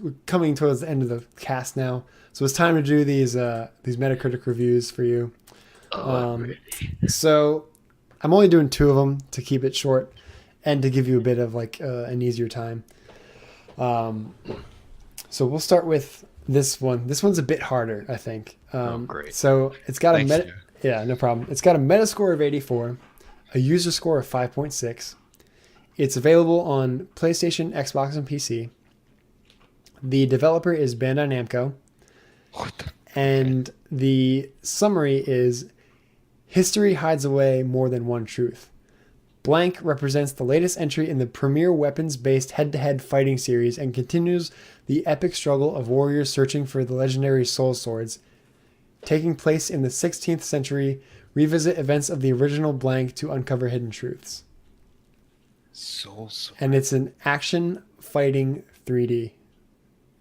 we're coming towards the end of the cast now. So it's time to do these Metacritic reviews for you. So I'm only doing 2 of them to keep it short and to give you a bit of like an easier time. So we'll start with this one. This one's a bit harder, I think. Great. So it's got Thanks, Joe. yeah, no problem. It's got a Metascore of 84, a user score of 5.6. It's available on PlayStation, Xbox, and PC. The developer is Bandai Namco. What the? And the summary is, history hides away more than one truth. Blank represents the latest entry in the premier weapons-based head-to-head fighting series and continues the epic struggle of warriors searching for the legendary soul swords. Taking place in the 16th century, revisit events of the original Blank to uncover hidden truths. Soul Sword. And it's an action fighting 3D.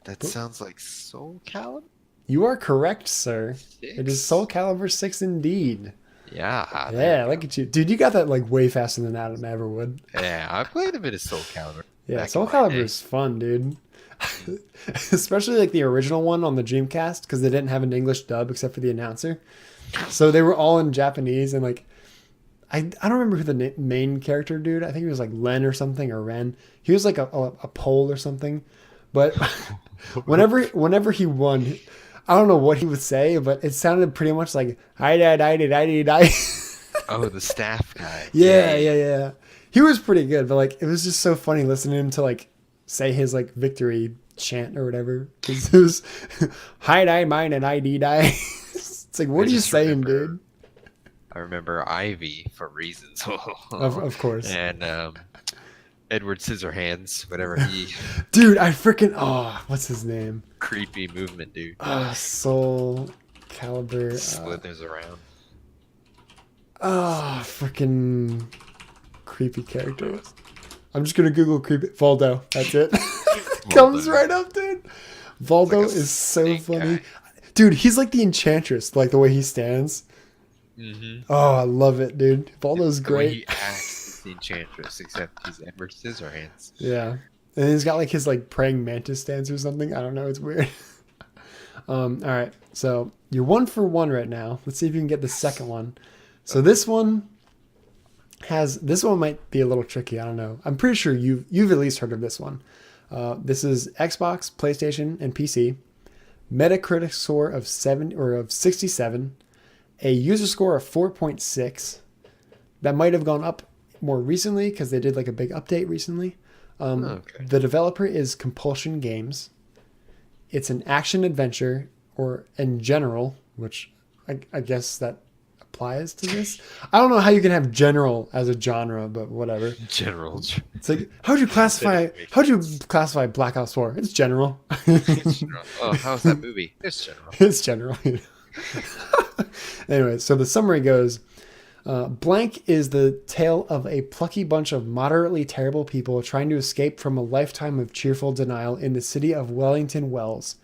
That sounds like Soul Calibur? You are correct, sir. It is Soul Calibur 6 indeed. Yeah. Yeah, look at you. Dude, you got that like way faster than Adam ever would. Yeah, I played a bit of Soul Calibur. Yeah, back Soul in my Calibur day. is fun, dude. Especially like the original one on the Dreamcast because they didn't have an English dub except for the announcer. So they were all in Japanese and like I don't remember who the main character dude. I think he was like Len or something or Ren. He was like a Pole or something. But whenever he won, I don't know what he would say, but it sounded pretty much like I die. Oh, the staff guy. Yeah. He was pretty good, but like it was just so funny listening to him to like say his like victory chant or whatever. 'Cause it was hi die mine and I die. It's like what are you saying, dude? I remember Ivy for reasons. Of course. And Edward Scissorhands, whatever he Dude, I freaking what's his name? creepy movement dude. Soul Calibur. Slithers around. Freaking creepy characters. I'm just gonna Google creepy Voldo. That's it. Comes right up, dude. Voldo It's like a is so snake funny. guy. Dude, he's like the Enchantress, like the way he stands. Mm-hmm. Oh, I love it, dude. Voldo's The way great. he acts is the Enchantress, except he's Edward Scissorhands. Yeah. And he's got like his like praying mantis stance or something. I don't know. It's weird. All right. So you're 1 for 1 right now. Let's see if you can get the second one. So this one might be a little tricky. I don't know. I'm pretty sure you've at least heard of this one. This is Xbox, PlayStation, and PC. Metacritic score of 67. A user score of 4.6. That might have gone up more recently because they did like a big update recently. Okay. The developer is Compulsion Games. It's an action adventure, or in general, which I guess that applies to this. I don't know how you can have general as a genre, but whatever. General. It's like how'd you classify Black Ops 4? It's general. Oh, how's that movie? It's general. It's general. Anyway, so the summary goes, Blank is the tale of a plucky bunch of moderately terrible people trying to escape from a lifetime of cheerful denial in the city of Wellington Wells.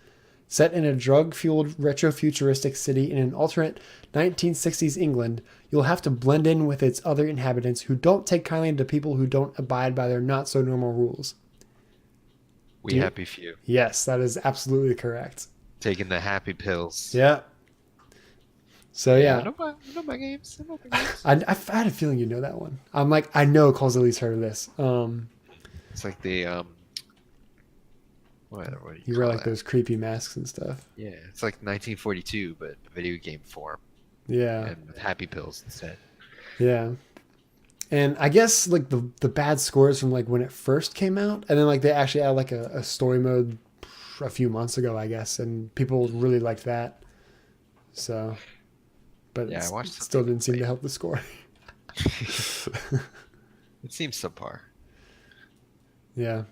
Set in a drug-fueled retro-futuristic city in an alternate 1960s England, you'll have to blend in with its other inhabitants who don't take kindly to people who don't abide by their not-so-normal rules. We happy few. Yes, that is absolutely correct. Taking the happy pills. Yeah. So yeah, I know my games. I know my games. I had a feeling you know that one. I'm like, I know Cole's at least heard of this. It's like the what do you You wear call like that? those creepy masks and stuff. Yeah, it's like 1942, but video game form Yeah, and with happy pills instead. yeah. And I guess like the bad scores from like when it first came out, and then like they actually added like a story mode a few months ago, I guess, and people really liked that. So, but Yeah, I watched it some still people didn't seem play to it. help the score. It seems subpar. Yeah.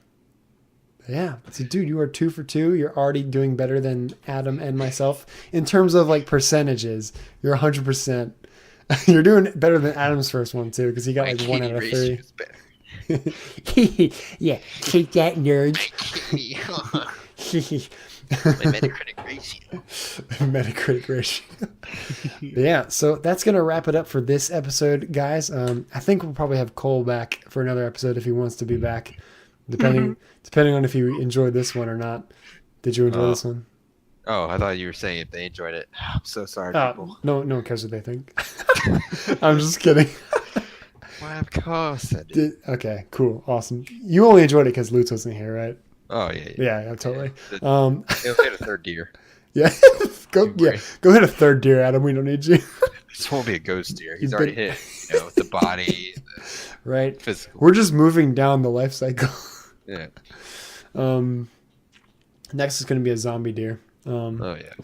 Yeah. So, dude, you are 2 for 2. You're already doing better than Adam and myself in terms of like percentages. You're 100%. You're doing better than Adam's first one too, because he got My like 1 kitty out of ratio 3. is better. Yeah, take that, nerds. My Metacritic ratio. Metacritic ratio. Yeah, so that's gonna wrap it up for this episode, guys. I think we'll probably have Cole back for another episode if he wants to be back, depending on if you enjoyed this one or not. Did you enjoy this one? Oh, I thought you were saying if they enjoyed it. I'm so sorry, people. No one cares what they think. I'm just kidding. Why, of course I did. Okay, cool, awesome. You only enjoyed it because Lutz wasn't here, right? Oh, yeah. Yeah, totally. They'll hit a third deer. Yeah, go hit a third deer, Adam. We don't need you. This won't be a ghost deer. He's You've already been- hit, with the body, the Right. physical. We're just moving down the life cycle. Yeah. Next is going to be a zombie deer. Oh, yeah.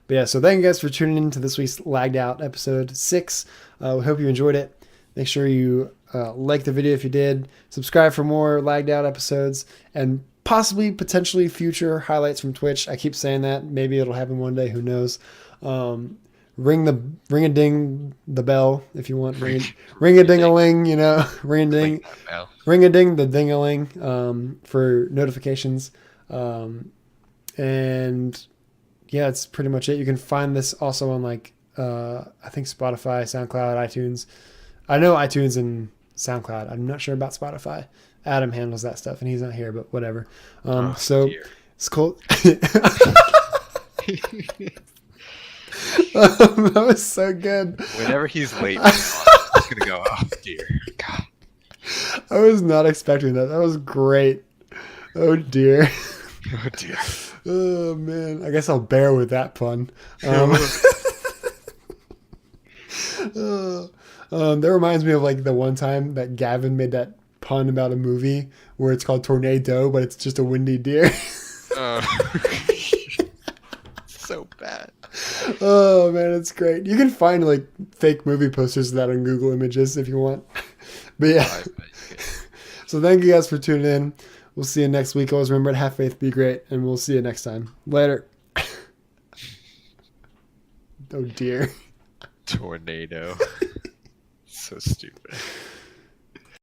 But yeah, so thank you guys for tuning in to this week's Lagged Out episode 6. We hope you enjoyed it. Make sure you like the video if you did. Subscribe for more Lagged Out episodes and potentially future highlights from Twitch. I keep saying that. Maybe it'll happen one day. Who knows? Ring a ding the bell if you want. Ring a ding a ling. Ring a ding. Ring a ding the ding a ling for notifications. And yeah, it's pretty much it. You can find this also on I think Spotify, SoundCloud, iTunes. I know iTunes and SoundCloud. I'm not sure about Spotify. Adam handles that stuff, and he's not here, but whatever. Dear. It's cool. That was so good. Whenever he's late, it's going to go, oh, dear. God. I was not expecting that. That was great. Oh, dear. Oh, dear. Oh, man. I guess I'll bear with that pun. That reminds me of the one time that Gavin made that pun about a movie where it's called Tornado, but it's just a windy deer. So bad. Oh man, it's great. You can find fake movie posters of that on Google Images if you want. But yeah. So thank you guys for tuning in. We'll see you next week. Always remember to have faith, be great, and we'll see you next time. Later. Oh dear. Tornado. So stupid.